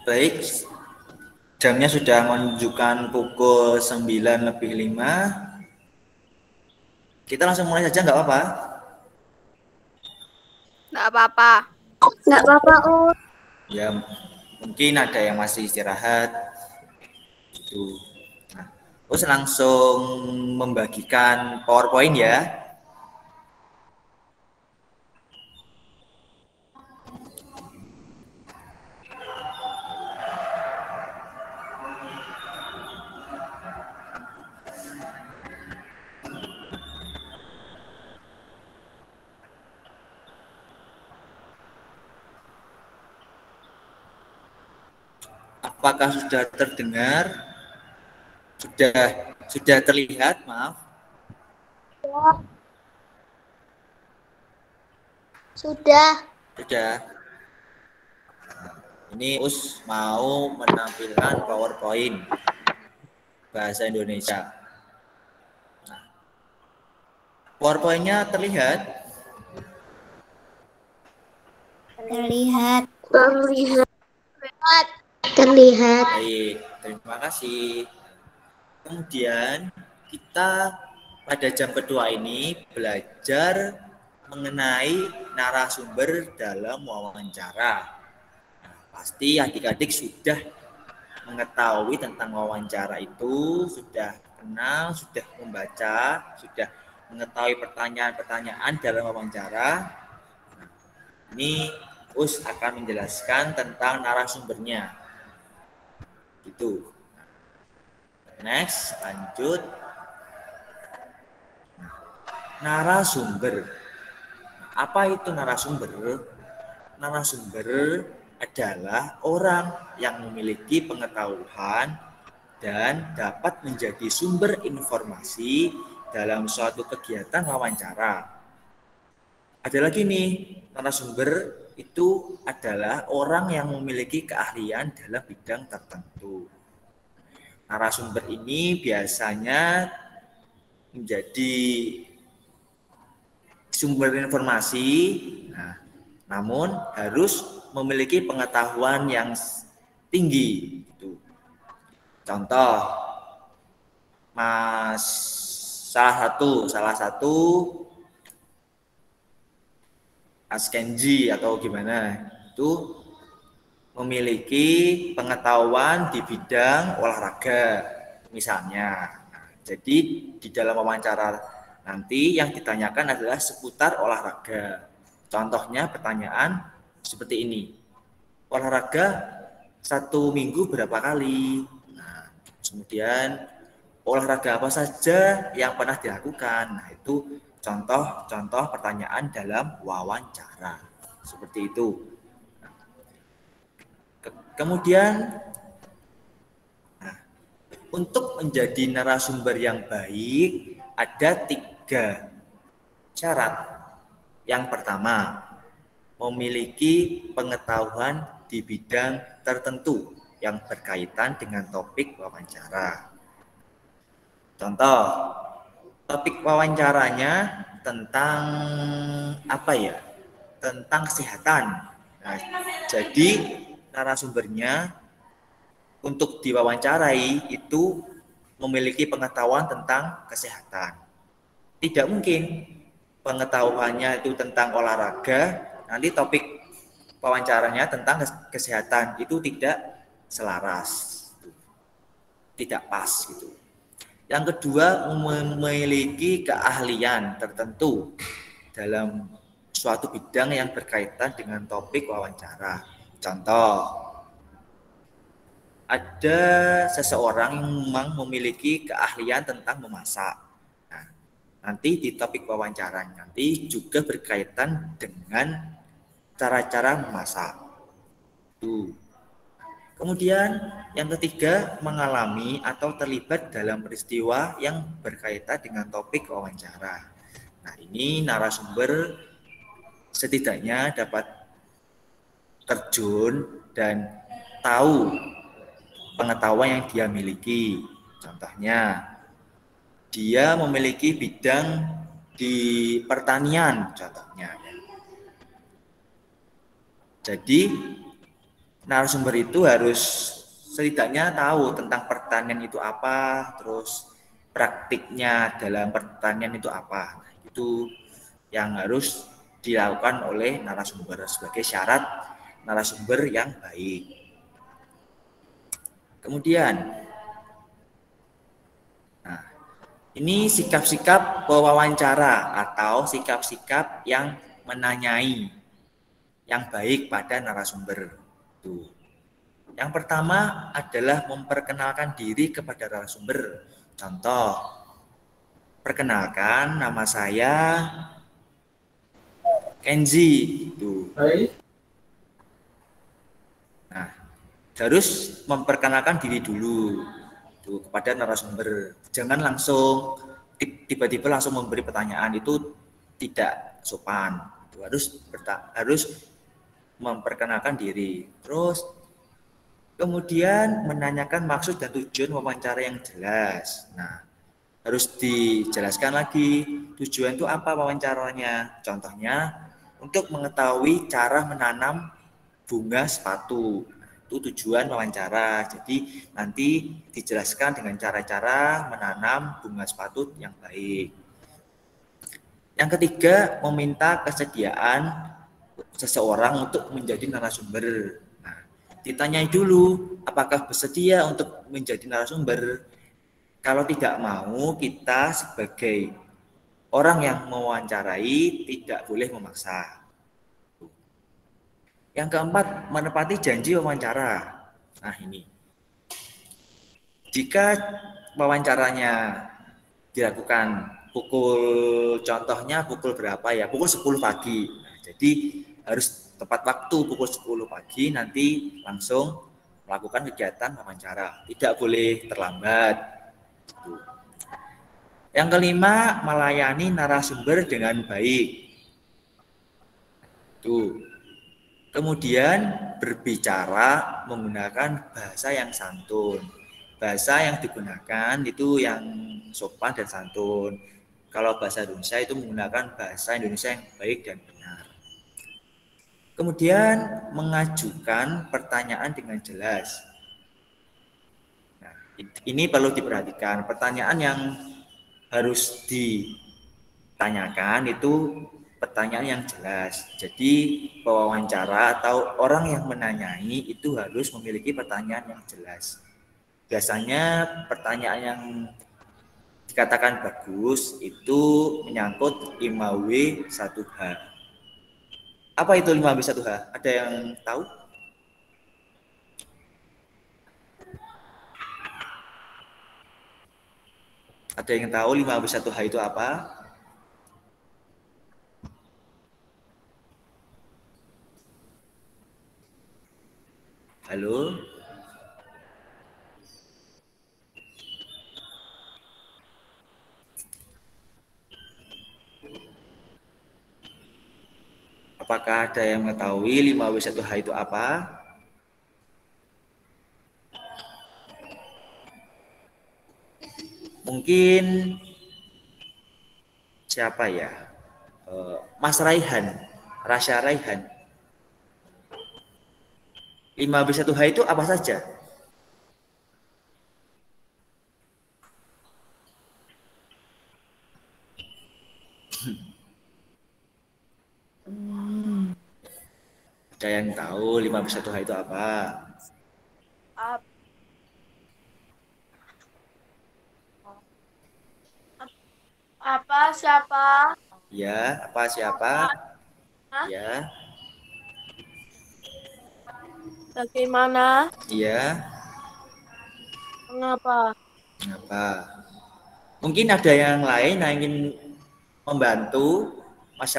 Baik, jamnya sudah menunjukkan pukul 9:05. Kita langsung mulai saja, nggak apa-apa? Nggak apa-apa. Nggak apa-apa, Us. Ya, mungkin ada yang masih istirahat. Gitu. Nah, Us langsung membagikan PowerPoint ya. Apakah sudah terdengar? Sudah terlihat, maaf. Sudah. Sudah. Ini Us mau menampilkan PowerPoint bahasa Indonesia. Nah, PowerPoint-nya terlihat? Terlihat. Baik, terima kasih. Kemudian kita pada jam kedua ini belajar mengenai narasumber dalam wawancara. Nah, pasti adik-adik sudah mengetahui tentang wawancara itu, sudah kenal, sudah membaca, sudah mengetahui pertanyaan-pertanyaan dalam wawancara. Nah, ini Us akan menjelaskan tentang narasumbernya. Gitu. Next, lanjut. Narasumber. Apa itu narasumber? Narasumber adalah orang yang memiliki pengetahuan dan dapat menjadi sumber informasi dalam suatu kegiatan wawancara. Ada lagi nih, narasumber itu adalah orang yang memiliki keahlian dalam bidang tertentu. Narasumber ini biasanya menjadi sumber informasi, namun harus memiliki pengetahuan yang tinggi. Contoh, salah satu Askenji atau gimana itu memiliki pengetahuan di bidang olahraga misalnya. Jadi di dalam wawancara nanti yang ditanyakan adalah seputar olahraga. Contohnya pertanyaan seperti ini. Olahraga 1 minggu berapa kali? Nah, kemudian olahraga apa saja yang pernah dilakukan? Nah, itu contoh pertanyaan dalam wawancara. Seperti itu. Kemudian untuk menjadi narasumber yang baik ada 3 syarat. Yang pertama, memiliki pengetahuan di bidang tertentu yang berkaitan dengan topik wawancara. Contoh, topik wawancaranya tentang apa ya? Tentang kesehatan. Nah, jadi narasumbernya untuk diwawancarai itu memiliki pengetahuan tentang kesehatan. Tidak mungkin pengetahuannya itu tentang olahraga, nanti topik wawancaranya tentang kesehatan, itu tidak selaras, tidak pas gitu. Yang kedua, memiliki keahlian tertentu dalam suatu bidang yang berkaitan dengan topik wawancara. Contoh, ada seseorang yang memang memiliki keahlian tentang memasak. Nah, nanti di topik wawancara nanti juga berkaitan dengan cara-cara memasak. Kemudian yang ketiga, mengalami atau terlibat dalam peristiwa yang berkaitan dengan topik wawancara. Nah, ini narasumber setidaknya dapat terjun dan tahu pengetahuan yang dia miliki. Contohnya, dia memiliki bidang di pertanian, contohnya. Jadi, narasumber itu harus setidaknya tahu tentang pertanian itu apa, terus praktiknya dalam pertanian itu apa. Nah, itu yang harus dilakukan oleh narasumber sebagai syarat narasumber yang baik. Kemudian, nah, ini sikap-sikap pewawancara atau sikap-sikap yang menanyai yang baik pada narasumber. Tuh. Yang pertama adalah memperkenalkan diri kepada narasumber. Contoh, perkenalkan nama saya Kenzi. Tuh. Nah, harus memperkenalkan diri dulu tuh, kepada narasumber. Jangan langsung tiba-tiba langsung memberi pertanyaan, itu tidak sopan. Tuh, harus memperkenalkan diri. Terus kemudian menanyakan maksud dan tujuan wawancara yang jelas. Nah, harus dijelaskan lagi tujuan itu apa wawancaranya. Contohnya untuk mengetahui cara menanam bunga sepatu. Itu tujuan wawancara. Jadi nanti dijelaskan dengan cara-cara menanam bunga sepatu yang baik. Yang ketiga, meminta kesediaan seseorang untuk menjadi narasumber. Nah, ditanyai dulu apakah bersedia untuk menjadi narasumber. Kalau tidak mau, kita sebagai orang yang mewawancarai tidak boleh memaksa. Yang keempat, menepati janji wawancara. Nah, ini. Jika wawancaranya dilakukan contohnya pukul berapa ya? Pukul 10 pagi. Nah, jadi harus tepat waktu pukul 10 pagi nanti langsung melakukan kegiatan wawancara. Tidak boleh terlambat. Yang kelima, melayani narasumber dengan baik. Tuh. Kemudian berbicara menggunakan bahasa yang santun. Bahasa yang digunakan itu yang sopan dan santun. Kalau bahasa Indonesia itu menggunakan bahasa Indonesia yang baik dan benar. Kemudian mengajukan pertanyaan dengan jelas. Nah, ini perlu diperhatikan. Pertanyaan yang harus ditanyakan itu pertanyaan yang jelas. Jadi pewawancara atau orang yang menanyai itu harus memiliki pertanyaan yang jelas. Biasanya pertanyaan yang dikatakan bagus itu menyangkut 5W1H. Apa itu 5W1H? Ada yang tahu? Ada yang tahu 5W1H itu apa? Halo? Apakah ada yang mengetahui 5W1H itu apa? Mungkin siapa ya? Mas Raihan, Rasya Raihan. 5W1H itu apa saja? Ada yang tahu 5W1H itu apa? Apa siapa? Ya, apa siapa? Ya. Bagaimana? Iya. Mengapa? Mengapa? Mungkin ada yang lain yang ingin membantu Mas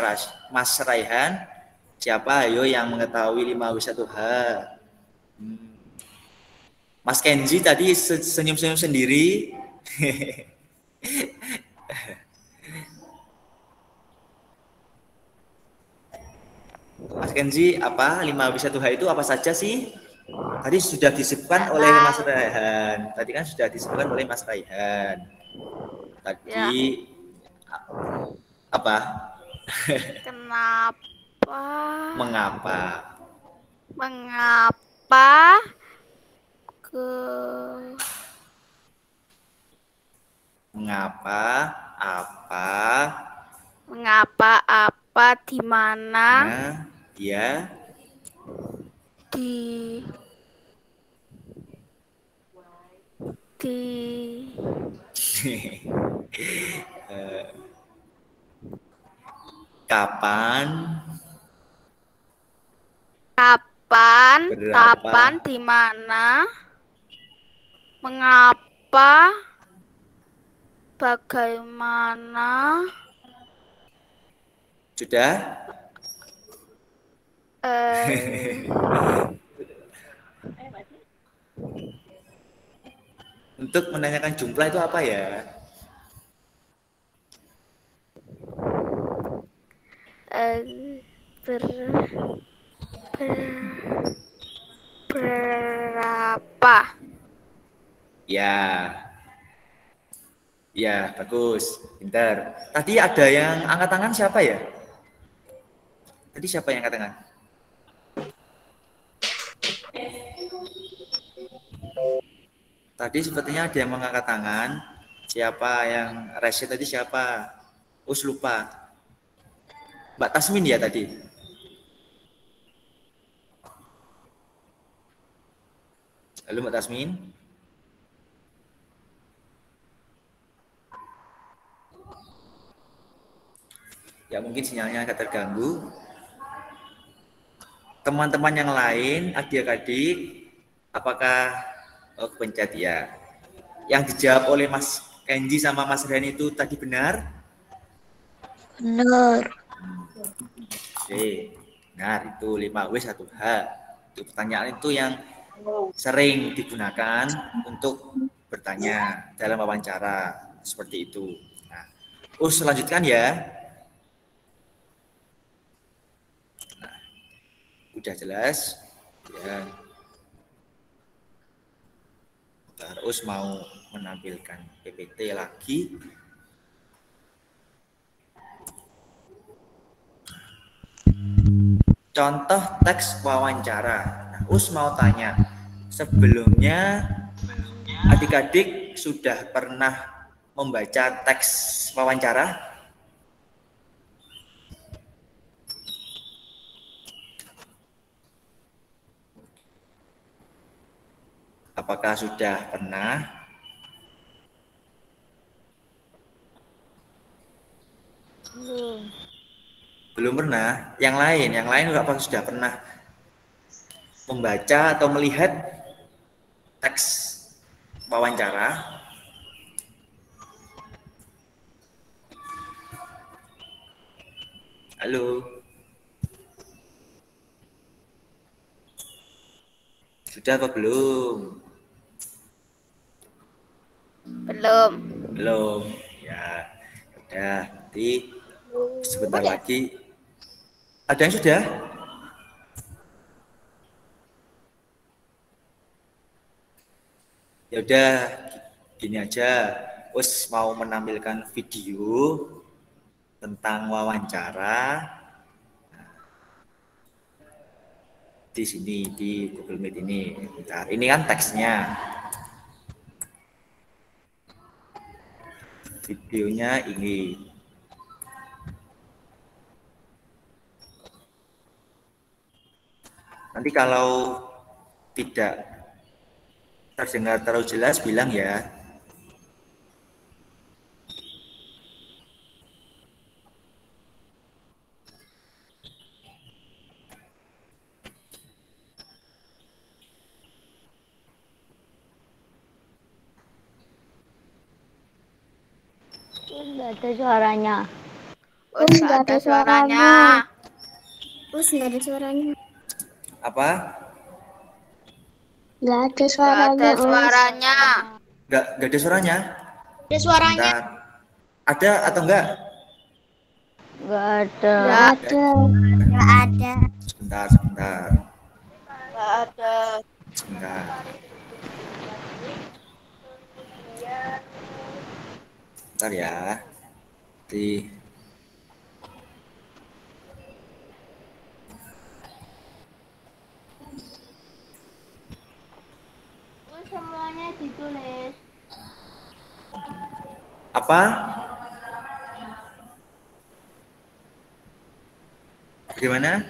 Raihan. Siapa ayo yang mengetahui 5W1H? Mas Kenzi tadi senyum-senyum sendiri. Mas Kenzi, apa 5W1H itu apa saja sih? Tadi sudah disebutkan oleh Mas Raihan. Tadi kan sudah disebutkan oleh Mas Raihan. Tadi apa? Kenapa? Mengapa? Mengapa ke Mengapa, apa, mengapa apa di mana nah, dia, di Eh, kapan, kapan, berapa, di mana, mengapa, bagaimana, sudah? Untuk menanyakan jumlah itu apa ya? berapa? Ya, ya bagus, pintar. Tadi ada yang angkat tangan siapa ya? Tadi siapa yang angkat tangan? Tadi sepertinya ada yang mengangkat tangan. Siapa yang rese tadi siapa? Us lupa. Mbak Tasmin ya tadi? Halo Mbak Tasmin? Ya mungkin sinyalnya agak terganggu. Teman-teman yang lain, adik-adik, apakah kepencet ya? Yang dijawab oleh Mas Kenji sama Mas Ren itu tadi benar? Benar. Oke, benar itu 5W1H. Itu pertanyaan itu yang sering digunakan untuk bertanya dalam wawancara seperti itu. Nah, selanjutkan ya. Nah, udah jelas ya. Terus mau menampilkan PPT lagi. Contoh teks wawancara. Nah, mau tanya, sebelumnya adik-adik sudah pernah membaca teks wawancara? Apakah sudah pernah? Belum pernah. Yang lain apakah sudah pernah membaca atau melihat teks wawancara? Halo. Sudah apa belum? Belum. Ya. Udah, nanti sebentar lagi. Ada yang sudah? Ya udah, gini aja. Mau menampilkan video tentang wawancara di sini di Google Meet ini. Bentar, ini kan teksnya. Videonya ini. Nanti kalau tidak terdengar terlalu jelas bilang ya. Nggak ada suaranya. Nggak ada suaranya. Nggak ada suaranya. Apa? Nggak ada suaranya. Nggak ada suaranya? Ada suaranya. Bentar. Ada atau enggak? Nggak ada. Nggak ada. Sebentar. Nggak ada. Sebentar. Bentar ya. ditulis. Apa? Gimana?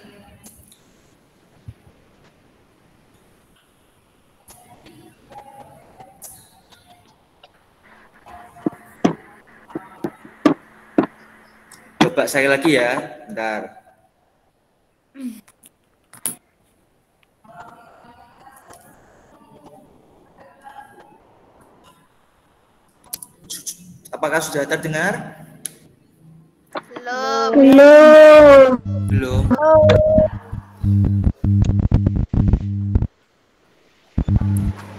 Coba sekali lagi ya, bentar. Apakah sudah terdengar? Belum. Belum.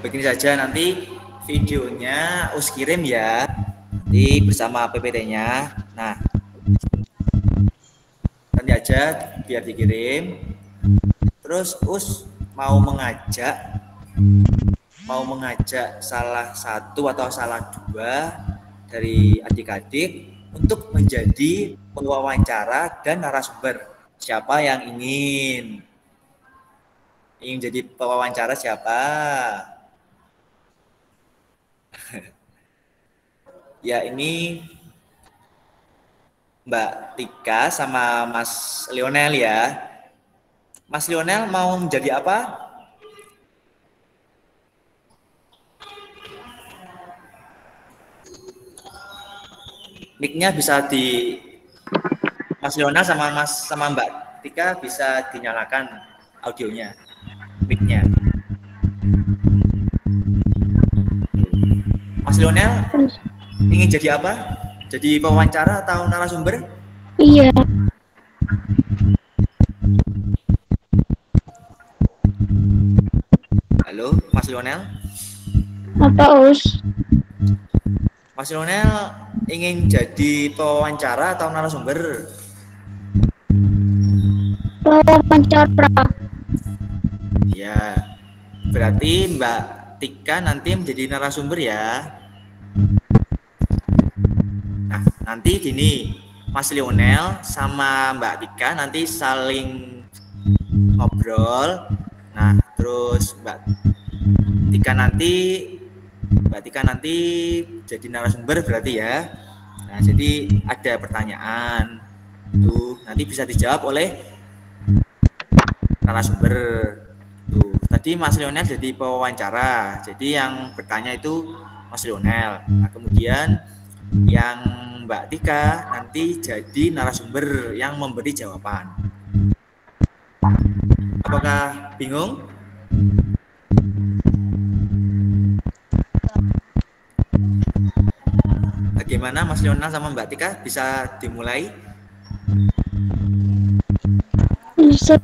Begini saja, nanti videonya Us kirim ya, nanti bersama PPT-nya. Nah, nanti aja biar dikirim. Terus Us mau mengajak salah satu atau salah dua dari adik-adik untuk menjadi pewawancara dan narasumber. Siapa yang ingin jadi pewawancara siapa? Ya, ini Mbak Tika sama Mas Lionel ya. Mas Lionel mau menjadi apa? Mic-nya bisa di Mas Lionel sama Mbak Tika bisa dinyalakan audionya, mic-nya. Mas Lionel ingin jadi apa? Jadi pewawancara atau narasumber? Iya. Halo, Mas Lionel? Apa, Us? Mas Lionel ingin jadi pewawancara atau narasumber? Pewawancara. Ya, berarti Mbak Tika nanti menjadi narasumber ya. Nah, nanti gini, Mas Lionel sama Mbak Tika nanti saling ngobrol. Nah, terus Mbak Tika nanti jadi narasumber berarti ya. Nah, jadi ada pertanyaan tuh nanti bisa dijawab oleh narasumber. Tuh, tadi Mas Lionel jadi pewawancara. Jadi yang bertanya itu Mas Lionel. Nah, kemudian yang Mbak Tika nanti jadi narasumber yang memberi jawaban. Apakah bingung? Bagaimana Mas Lionel sama Mbak Tika, bisa dimulai? Bisa.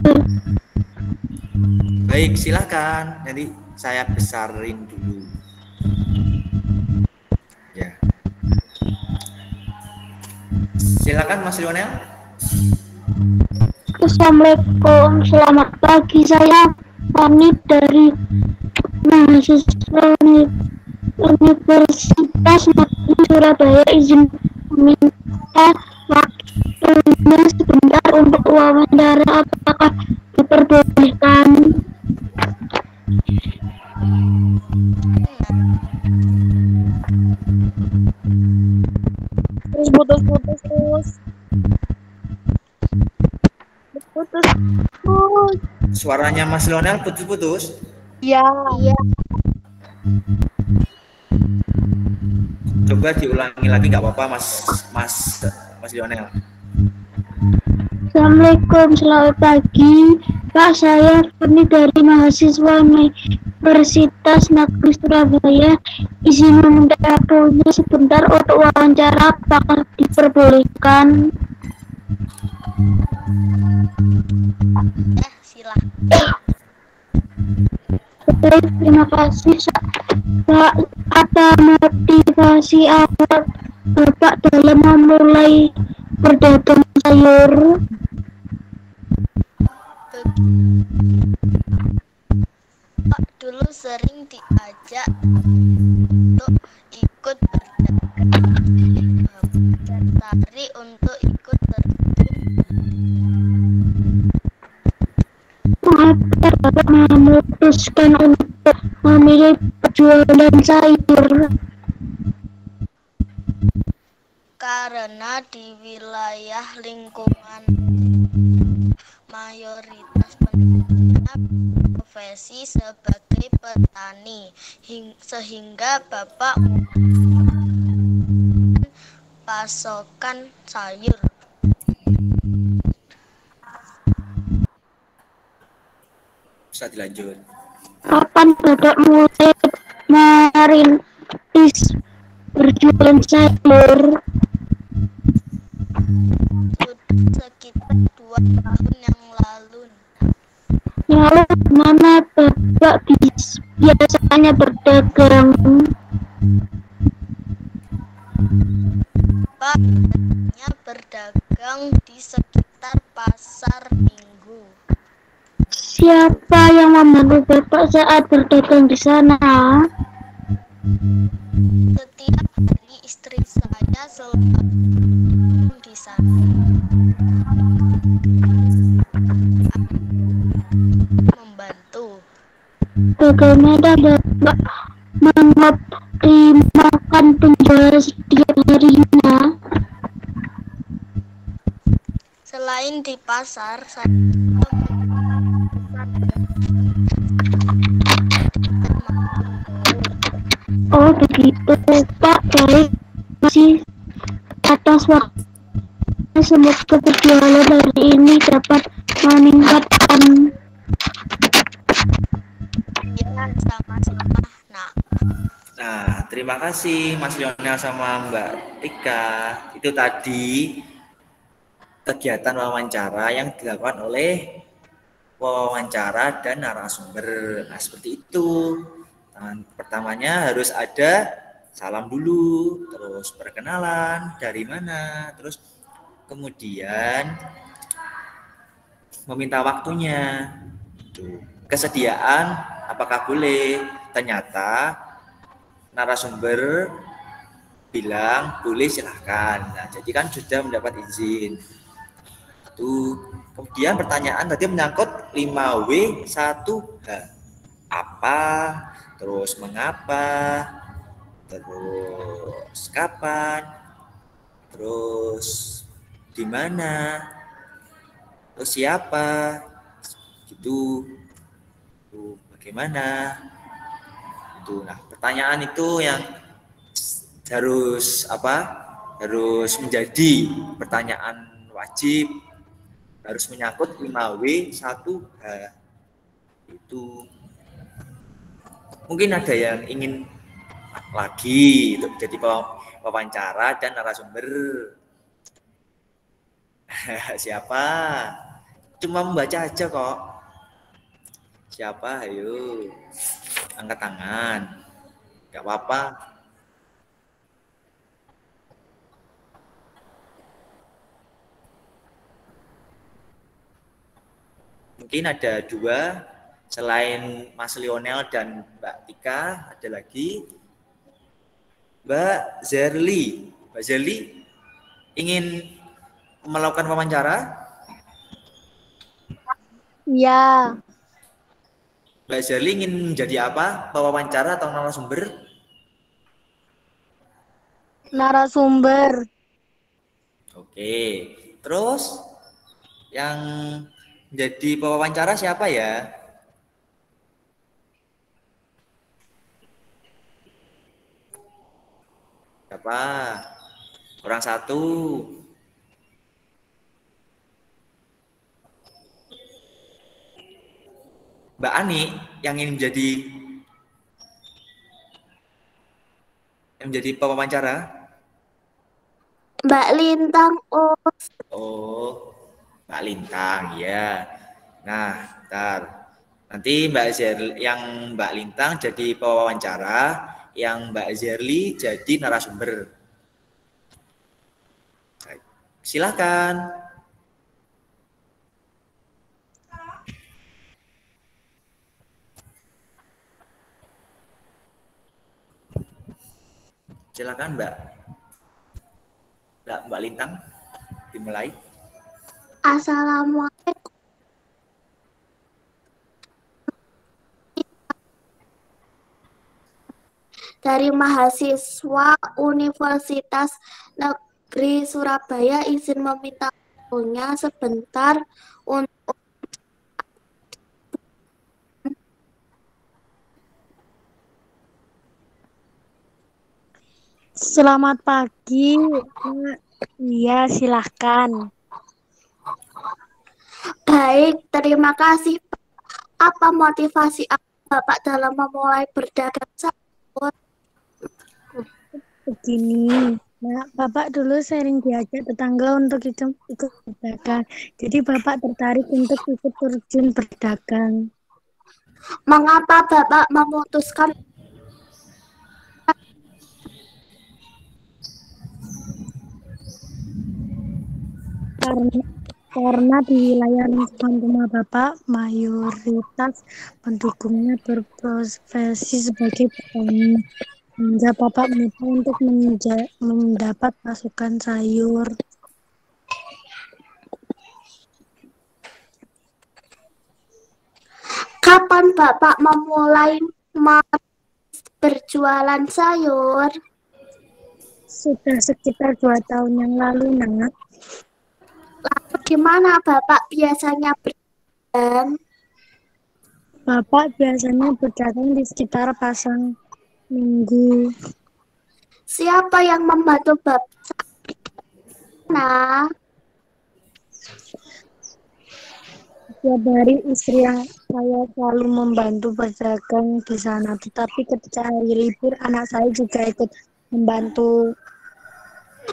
Baik, silakan. Nanti saya besarin dulu. Ya. Silakan Mas Lionel. Assalamualaikum, selamat pagi. Saya Fani dari mahasiswa Universitas Negeri Surabaya, izin meminta waktunya sebentar untuk wawancara. Apakah diperbolehkan? Terus putus. Suaranya Mas Lionel putus-putus. Iya. Coba diulangi lagi, nggak apa-apa Mas Lionel. Assalamualaikum, selamat pagi Pak. Saya Fani dari mahasiswa Universitas Negeri Surabaya, izin meminta waktunya sebentar untuk wawancara. Apakah diperbolehkan? Silakan. Baik, terima kasih. Apa motivasi awal Bapak dalam memulai berdagang sayur? Pak dulu sering diajak untuk ikut berdagang, tertarik untuk ikut Mengapa Bapak memutuskan untuk memilih berjualan sayur? Karena di wilayah lingkungan mayoritas penduduknya profesi sebagai petani, sehingga Bapak pasokan sayur. Bisa dilanjut. Kapan Bapak mulai merintis berjualan sayur? Sudah sekitar 2 tahun yang lalu. Lalu mana Bapak biasanya berdagang? Bapak biasanya berdagang di sekitar pasar Minggu. Siapa yang membantu Bapak saat berdagang di sana? Setiap hari istri saya selalu di sana. Membantu. Bagaimana Bapak mengoptimalkan penjualan setiap harinya? Selain di pasar, saya Oh begitu Pak, baik. Masih atas waktu, semoga penjualan hari ini dapat meningkatkan. ya sama-sama. Nah, terima kasih Mas Lionel sama Mbak Tika. Itu tadi kegiatan wawancara yang dilakukan oleh wawancara dan narasumber. Nah, seperti itu. Pertamanya harus ada salam dulu, terus perkenalan, dari mana, terus kemudian meminta waktunya. Kesediaan, apakah boleh? Ternyata narasumber bilang boleh, silahkan. Nah, jadi kan sudah mendapat izin. Kemudian pertanyaan tadi menyangkut 5W1H. Apa, terus mengapa, terus kapan, terus di mana, terus siapa, gitu, bagaimana. Nah, pertanyaan itu yang harus harus menjadi pertanyaan wajib, harus menyangkut 5W1H. Itu mungkin ada yang ingin lagi untuk jadi wawancara dan narasumber. Siapa? Cuma membaca aja kok. Siapa? Ayo, angkat tangan. Gak apa-apa. Mungkin ada 2. Selain Mas Lionel dan Mbak Tika, ada lagi Mbak Zerli. Mbak Zerli ingin melakukan wawancara? Ya. Mbak Zerli ingin menjadi apa? Pewawancara atau narasumber? Narasumber. Oke. Terus yang menjadi pewawancara siapa ya? Siapa? Orang satu. Mbak Ani yang ingin menjadi pewawancara. Mbak Lintang. Oh, Mbak Lintang, ya. Nah, ntar nanti yang Mbak Lintang jadi pewawancara, yang Mbak Zerli jadi narasumber. Silakan. Silakan Mbak Lintang, dimulai. Assalamualaikum. dari mahasiswa Universitas Negeri Surabaya izin meminta waktunya sebentar untuk Selamat pagi. Iya, silahkan. baik. Terima kasih. Apa motivasi Bapak dalam memulai berdagang sayur? Begini, Nak, Bapak dulu sering diajak tetangga untuk ikut berdagang. Jadi Bapak tertarik untuk ikut terjun berdagang. Mengapa Bapak memutuskan Karena di wilayah lingkungan rumah Bapak mayoritas pendukungnya berprofesi sebagai petani. Hingga Bapak mencoba untuk mendapat pasukan sayur. kapan Bapak memulai berjualan sayur? Sudah sekitar 2 tahun yang lalu, Nak. Lalu di mana Bapak biasanya berdagang? Bapak biasanya berdagang di sekitar pasar Minggu. Siapa yang membantu Bapak? Nah, Setiap hari istri saya selalu membantu berdagang di sana. Tetapi ketika hari libur, anak saya juga ikut membantu.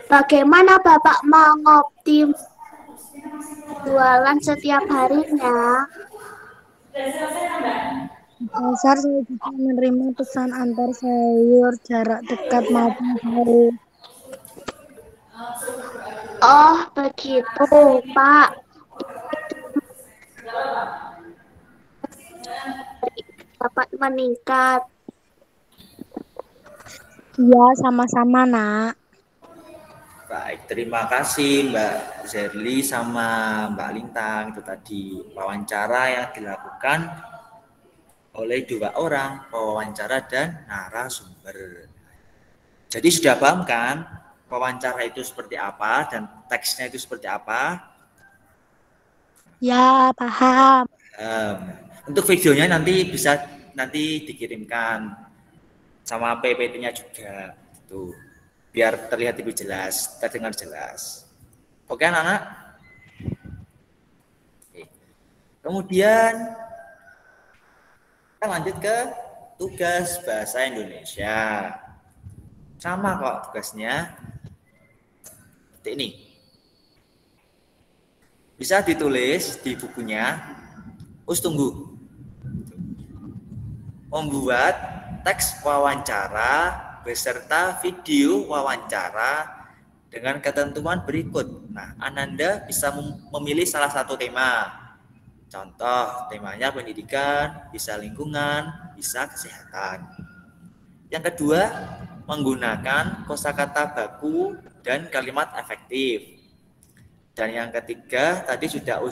bagaimana Bapak mengoptimalkan jualan setiap harinya? Di pasar saya juga menerima pesan antar sayur jarak dekat maupun jauh. Oh, begitu, Pak. Dapat meningkat. Ya, sama-sama, Nak. Baik, terima kasih Mbak Zerli sama Mbak Lintang. Itu tadi wawancara yang dilakukan oleh 2 orang, pewawancara dan narasumber. Jadi sudah paham kan wawancara itu seperti apa dan teksnya itu seperti apa? Ya, paham. Untuk videonya nanti bisa dikirimkan sama PPT-nya juga. Tuh, biar terlihat lebih jelas, terdengar jelas. Oke anak-anak? Oke. Kemudian kita lanjut ke tugas bahasa Indonesia. Sama kok tugasnya. Seperti ini. Bisa ditulis di bukunya. Tunggu. Membuat teks wawancara beserta video wawancara dengan ketentuan berikut. Nah, Ananda bisa memilih salah satu tema. Contoh, temanya pendidikan, bisa lingkungan, bisa kesehatan. Yang kedua, menggunakan kosakata baku dan kalimat efektif. Dan yang ketiga, tadi sudah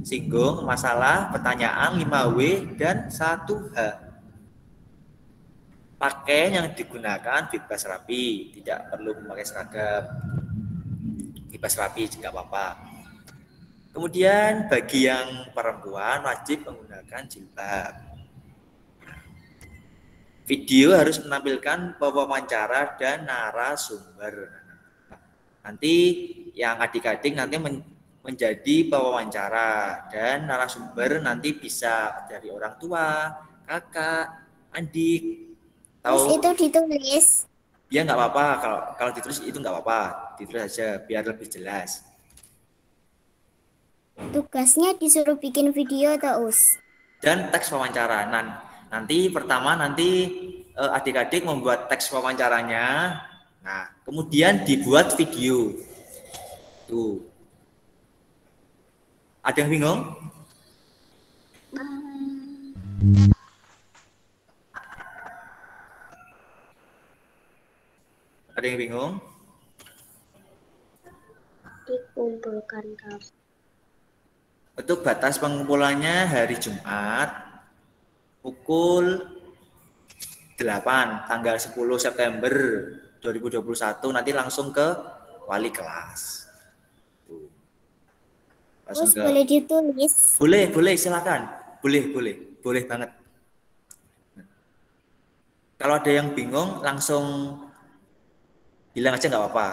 singgung masalah pertanyaan 5W dan 1H. Pakai yang digunakan bebas rapi, tidak perlu memakai seragam. Bebas rapi juga apa-apa. Kemudian bagi yang perempuan wajib menggunakan jilbab. Video harus menampilkan pewawancara dan narasumber. Nanti yang adik-adik nanti menjadi pewawancara dan narasumber nanti bisa dari orang tua, kakak, adik. Tahu? Itu ditulis. Ya nggak apa-apa, kalau ditulis itu nggak apa-apa, ditulis aja biar lebih jelas. Tugasnya disuruh bikin video atau Us? Dan teks wawancara. Nanti adik-adik membuat teks wawancaranya. Nah, kemudian dibuat video. Tuh. Ada yang bingung? Ada yang bingung? Dikumpulkan kapan? Untuk batas pengumpulannya hari Jumat pukul 8 tanggal 10 September 2021 nanti langsung ke wali kelas. Tuh. Langsung Terus ke boleh ditulis. boleh silakan. Boleh banget. Kalau ada yang bingung langsung bilang aja nggak apa-apa.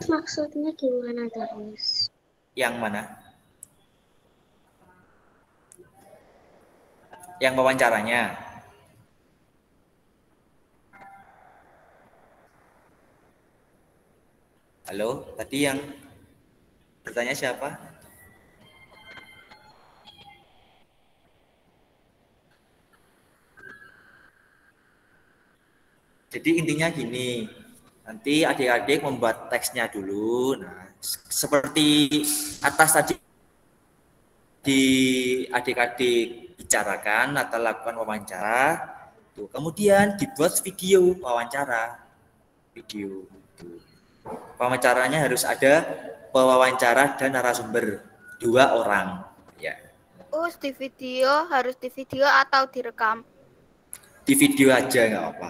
Maksudnya gimana terus? Yang mana? Yang wawancaranya. Halo, tadi yang bertanya siapa? Jadi intinya gini, nanti adik-adik membuat teksnya dulu. Nah, seperti atas tadi di adik-adik bicarakan atau lakukan wawancara, tuh. Kemudian dibuat video wawancara, video. Tuh. Wawancaranya harus ada pewawancara dan narasumber 2 orang. Ya. Di video harus di video atau direkam? Di video aja nggak apa,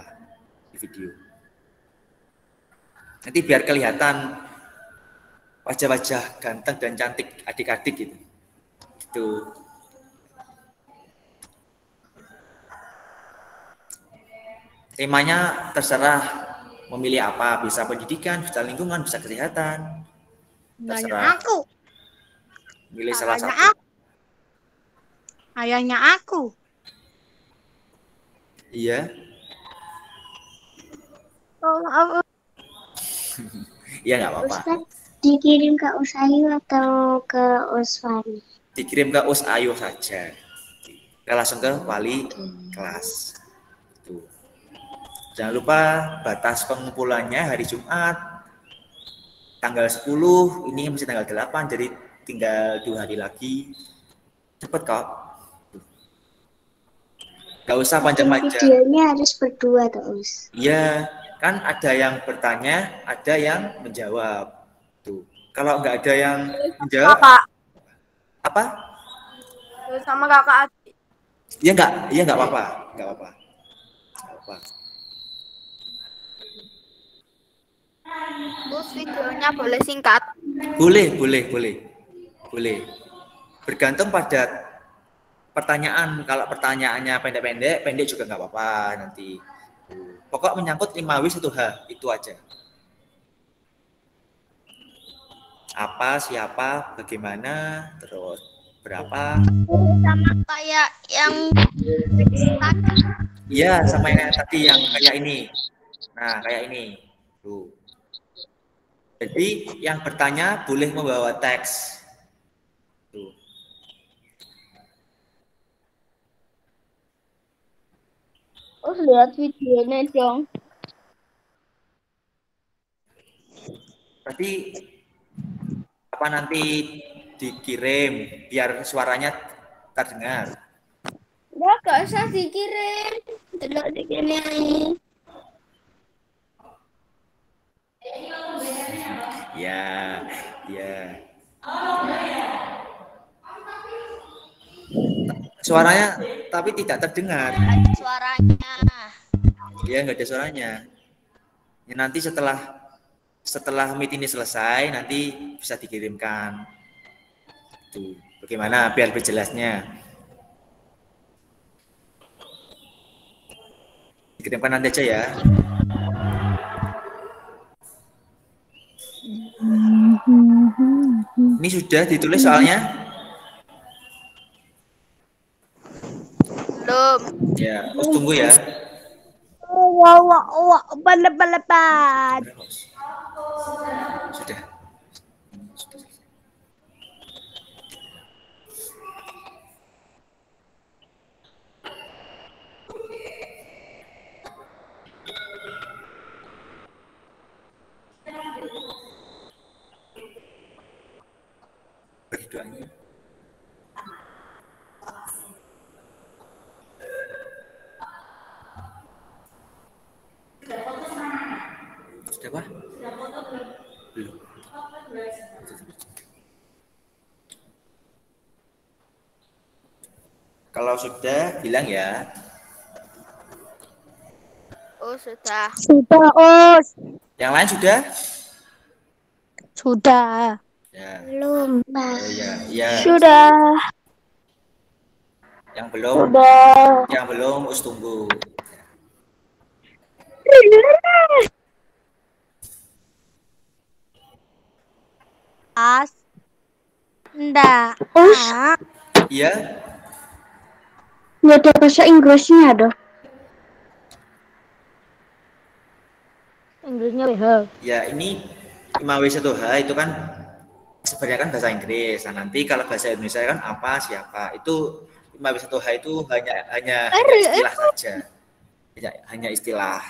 di video. Nanti biar kelihatan wajah-wajah ganteng dan cantik adik-adik gitu. Gitu. Temanya terserah memilih apa, bisa pendidikan, bisa lingkungan, bisa kesehatan. Terserah. Aku. Milih salah satu. Ayahnya aku. Iya. Oh, Iya nggak apa-apa. Ustaz, dikirim ke Usayu atau ke Usfani? Dikirim ke Usayu saja. Kita langsung ke wali kelas. Tuh. Jangan lupa batas pengumpulannya hari Jumat tanggal 10, ini masih tanggal 8, jadi tinggal 2 hari lagi. Cepet kok. Gak usah panjang-panjang. Videonya harus berdua terus. Iya, kan ada yang bertanya, ada yang menjawab. Tuh. Kalau nggak ada yang menjawab, Kakak. apa? Sama kakak adik. Iya nggak apa-apa, nggak apa-apa. Terus videonya boleh singkat? Boleh. Bergantung pada pertanyaan. Kalau pertanyaannya pendek juga nggak apa-apa nanti. Pokok menyangkut 5 W 1 H, itu aja. Apa, siapa, bagaimana, terus berapa. Sama kayak yang tadi. Iya, sama yang tadi yang kayak ini. Nah, kayak ini. Tuh. Jadi yang bertanya boleh membawa teks. Tuh. Lihat videonya dong. Berarti apa nanti dikirim biar suaranya terdengar? Gak usah dikirim. Tidak dikirim. Ya. Suaranya tapi tidak terdengar. Ada suaranya. Ya, nggak ada suaranya. Ya, nanti setelah meet ini selesai nanti bisa dikirimkan. Tuh, bagaimana biar lebih jelasnya? Dikirimkan nanti aja ya. Ini sudah ditulis soalnya? Belum. Ya, terus tunggu ya. Balapan. Sudah. Berdoanya. Sudah apa? Belum. Kalau sudah bilang ya. Oh, sudah. Sudah, Us. Yang lain sudah? Sudah. Ya. Belum. Oh ya, ya. Sudah. Yang belum? Sudah. Yang belum us tunggu. As. Ndak. Us. Iya. Nggak ada bahasa Inggrisnya dong. Inggrisnya BH. Ya, ini 5W1H itu kan sebenarnya kan bahasa Inggris. Nah, nanti kalau bahasa Indonesia kan apa, siapa. Itu 5W1H itu hanya istilah saja. Hanya istilah.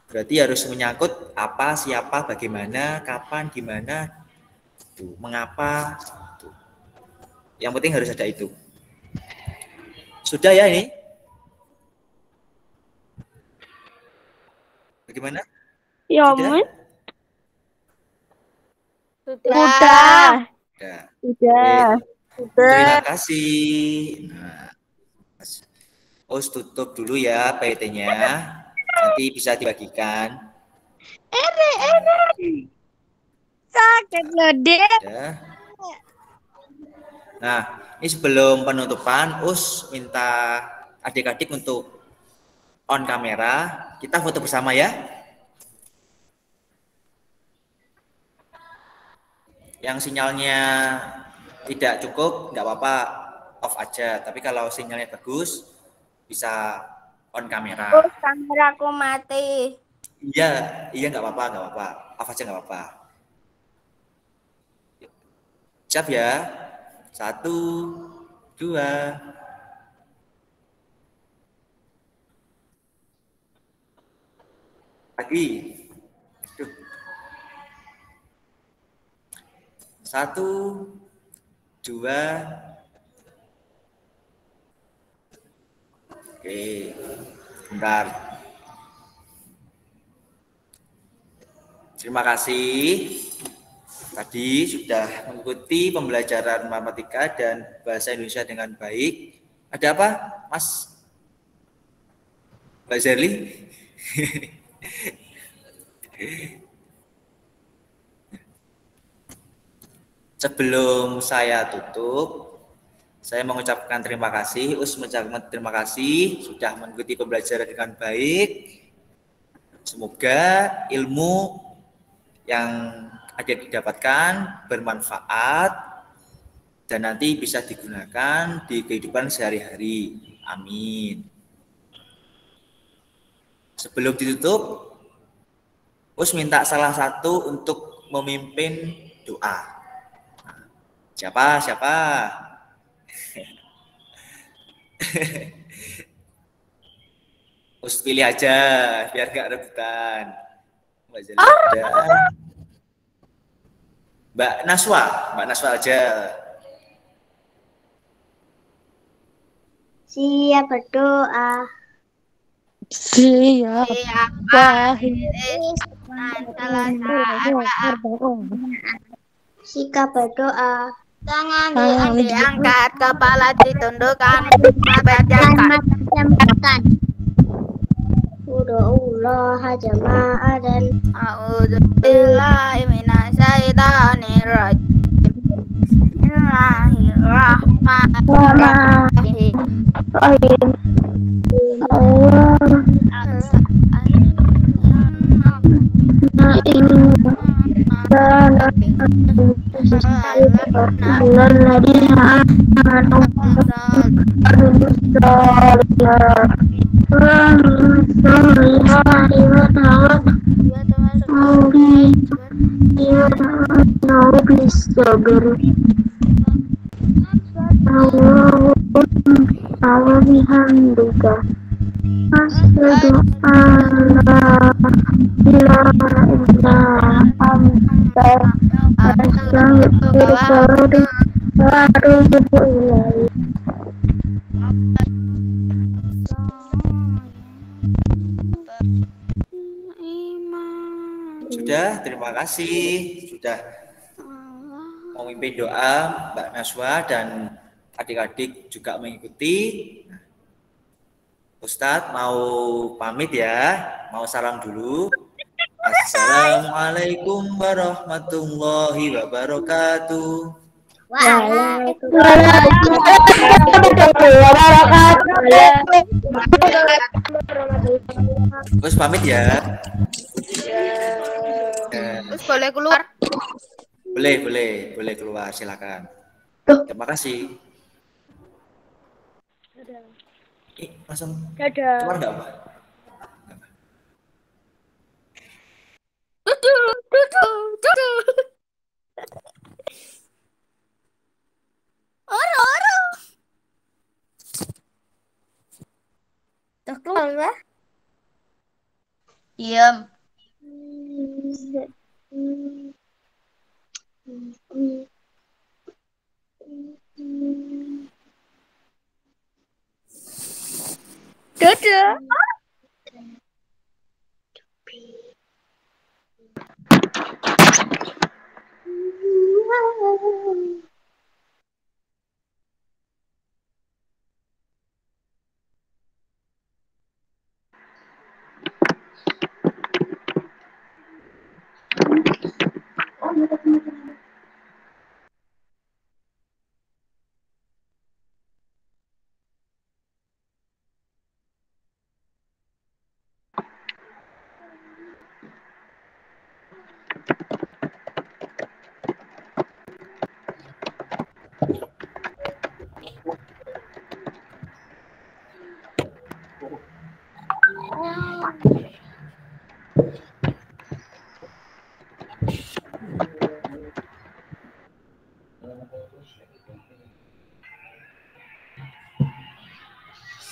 Berarti harus menyangkut apa, siapa, bagaimana, kapan, gimana, itu, mengapa. Itu. Yang penting harus ada itu. Sudah ya ini? Bagaimana? Ya, Sudah? Sudah. Sudah. Terima kasih. Nah, tutup dulu ya PT-nya. Nanti bisa dibagikan. Sakit loh, Dek. Ya. Nah, ini sebelum penutupan, minta adik-adik untuk on kamera. Kita foto bersama ya. Yang sinyalnya tidak cukup, nggak apa-apa, off aja. Tapi kalau sinyalnya bagus, bisa on kamera. Oh, kameraku mati. Iya, nggak apa-apa, off aja nggak apa-apa. Siap ya? 1, 2. Lagi. 1, 2. Oke, bentar. Terima kasih. Tadi sudah mengikuti pembelajaran matematika dan bahasa Indonesia dengan baik. Ada apa, Mas? Mbak Zerli? Sebelum saya tutup, saya mengucapkan terima kasih. Mengucapkan terima kasih sudah mengikuti pembelajaran dengan baik. Semoga ilmu yang ada didapatkan bermanfaat dan nanti bisa digunakan di kehidupan sehari-hari. Amin. Sebelum ditutup, minta salah satu untuk memimpin doa. Siapa? Pilih aja biar gak rebutan. Mbak Naswa aja. Siap berdoa. Sikap berdoa. Tangan diangkat, kepala ditundukkan, Macam-macam. Udah jamaah dan A'udzubillahi minasyaitonir rajim. Bismillahirrahmanirrahim. Alhamdulillah. Asyhadu alla ilaha illa anta astaghfiruka wa atubu ilaik. Sudah, terima kasih sudah memimpin doa Mbak Naswa dan adik-adik juga mengikuti. Nah, Ustadz mau pamit ya, mau salam dulu. Assalamualaikum warahmatullahi wabarakatuh. Waalaikumsalam warahmatullahi wabarakatuh. Terus pamit ya. Terus boleh keluar? Boleh keluar, silakan. Terima kasih. Langsung keluar nggak Pak? Tuh keluar ya? Diam. Dadah.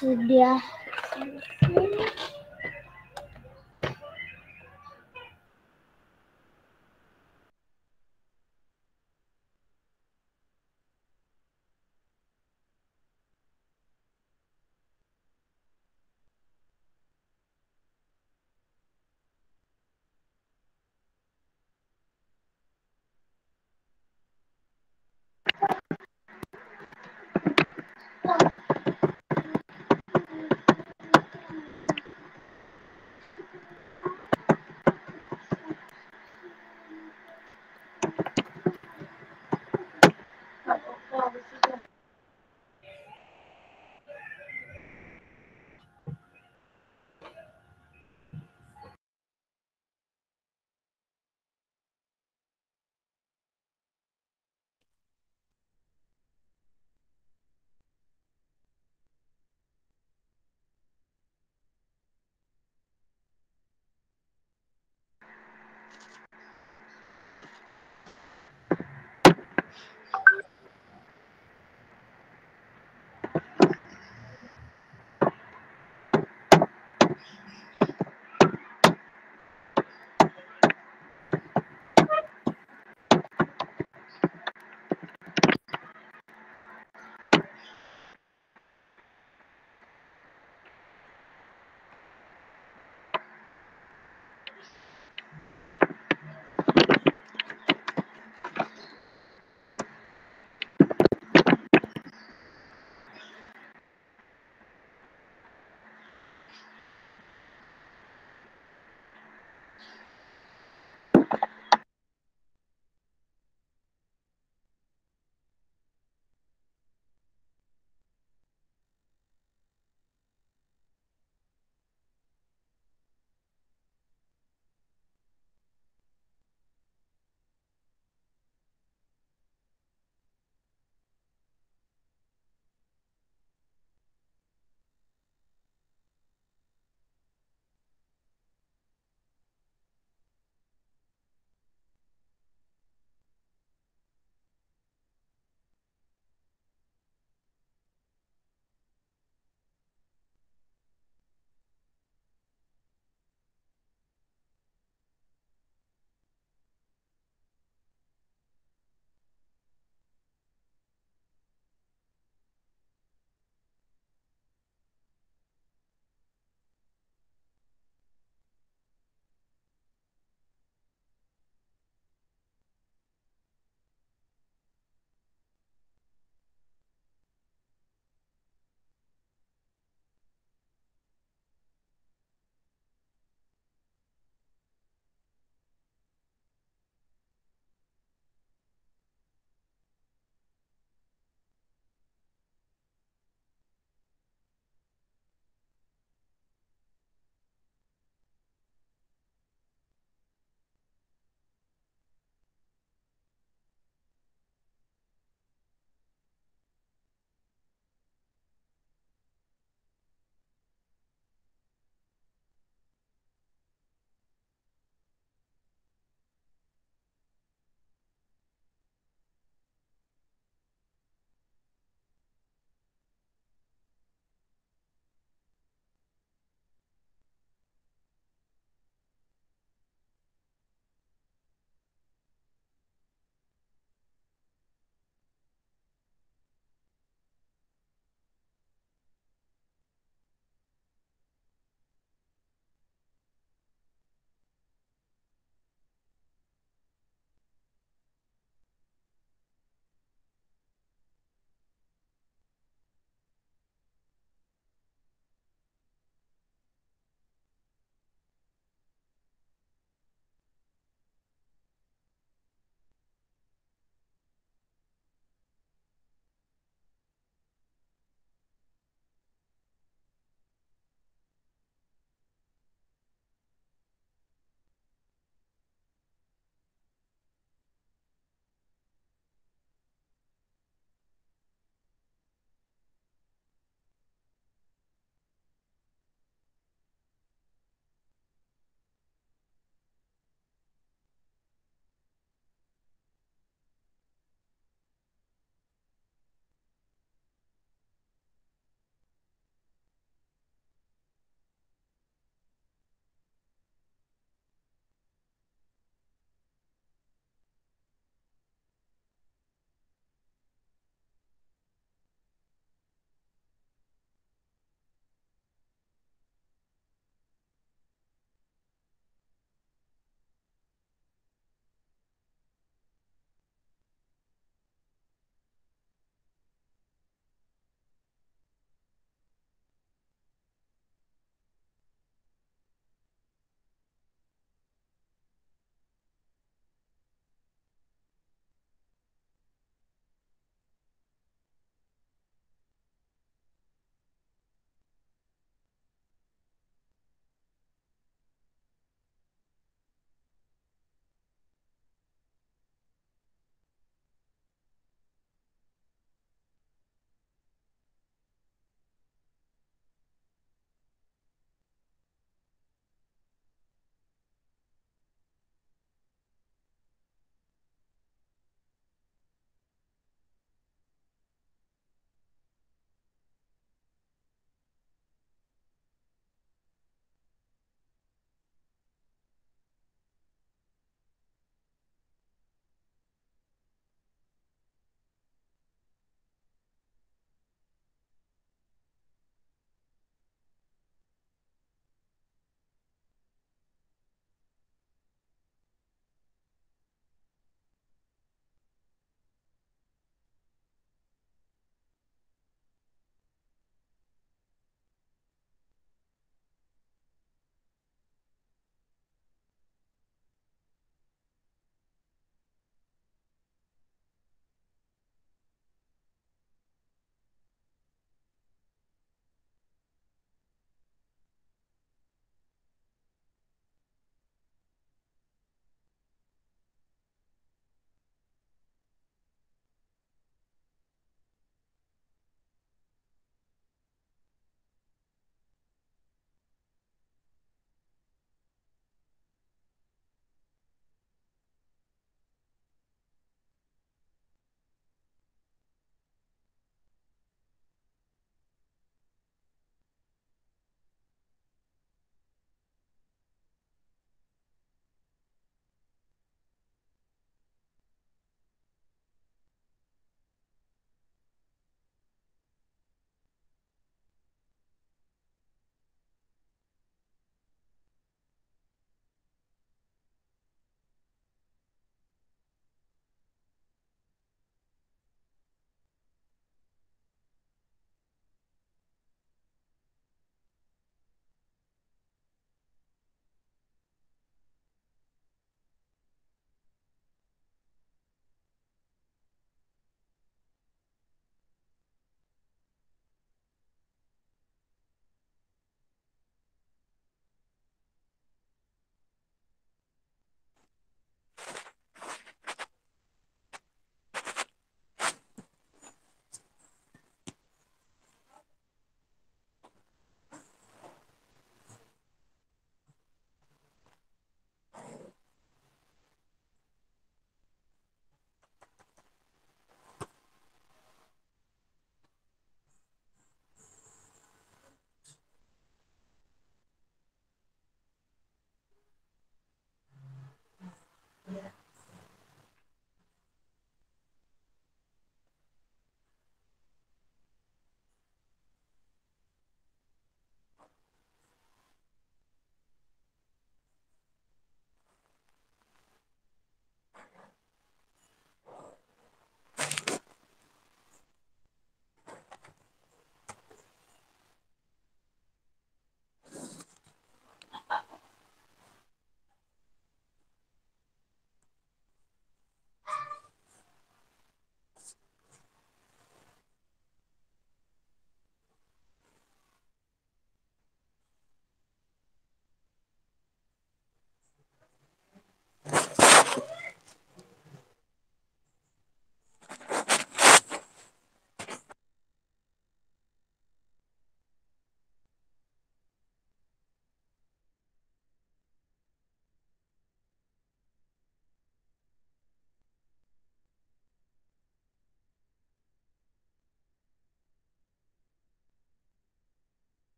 Sudah.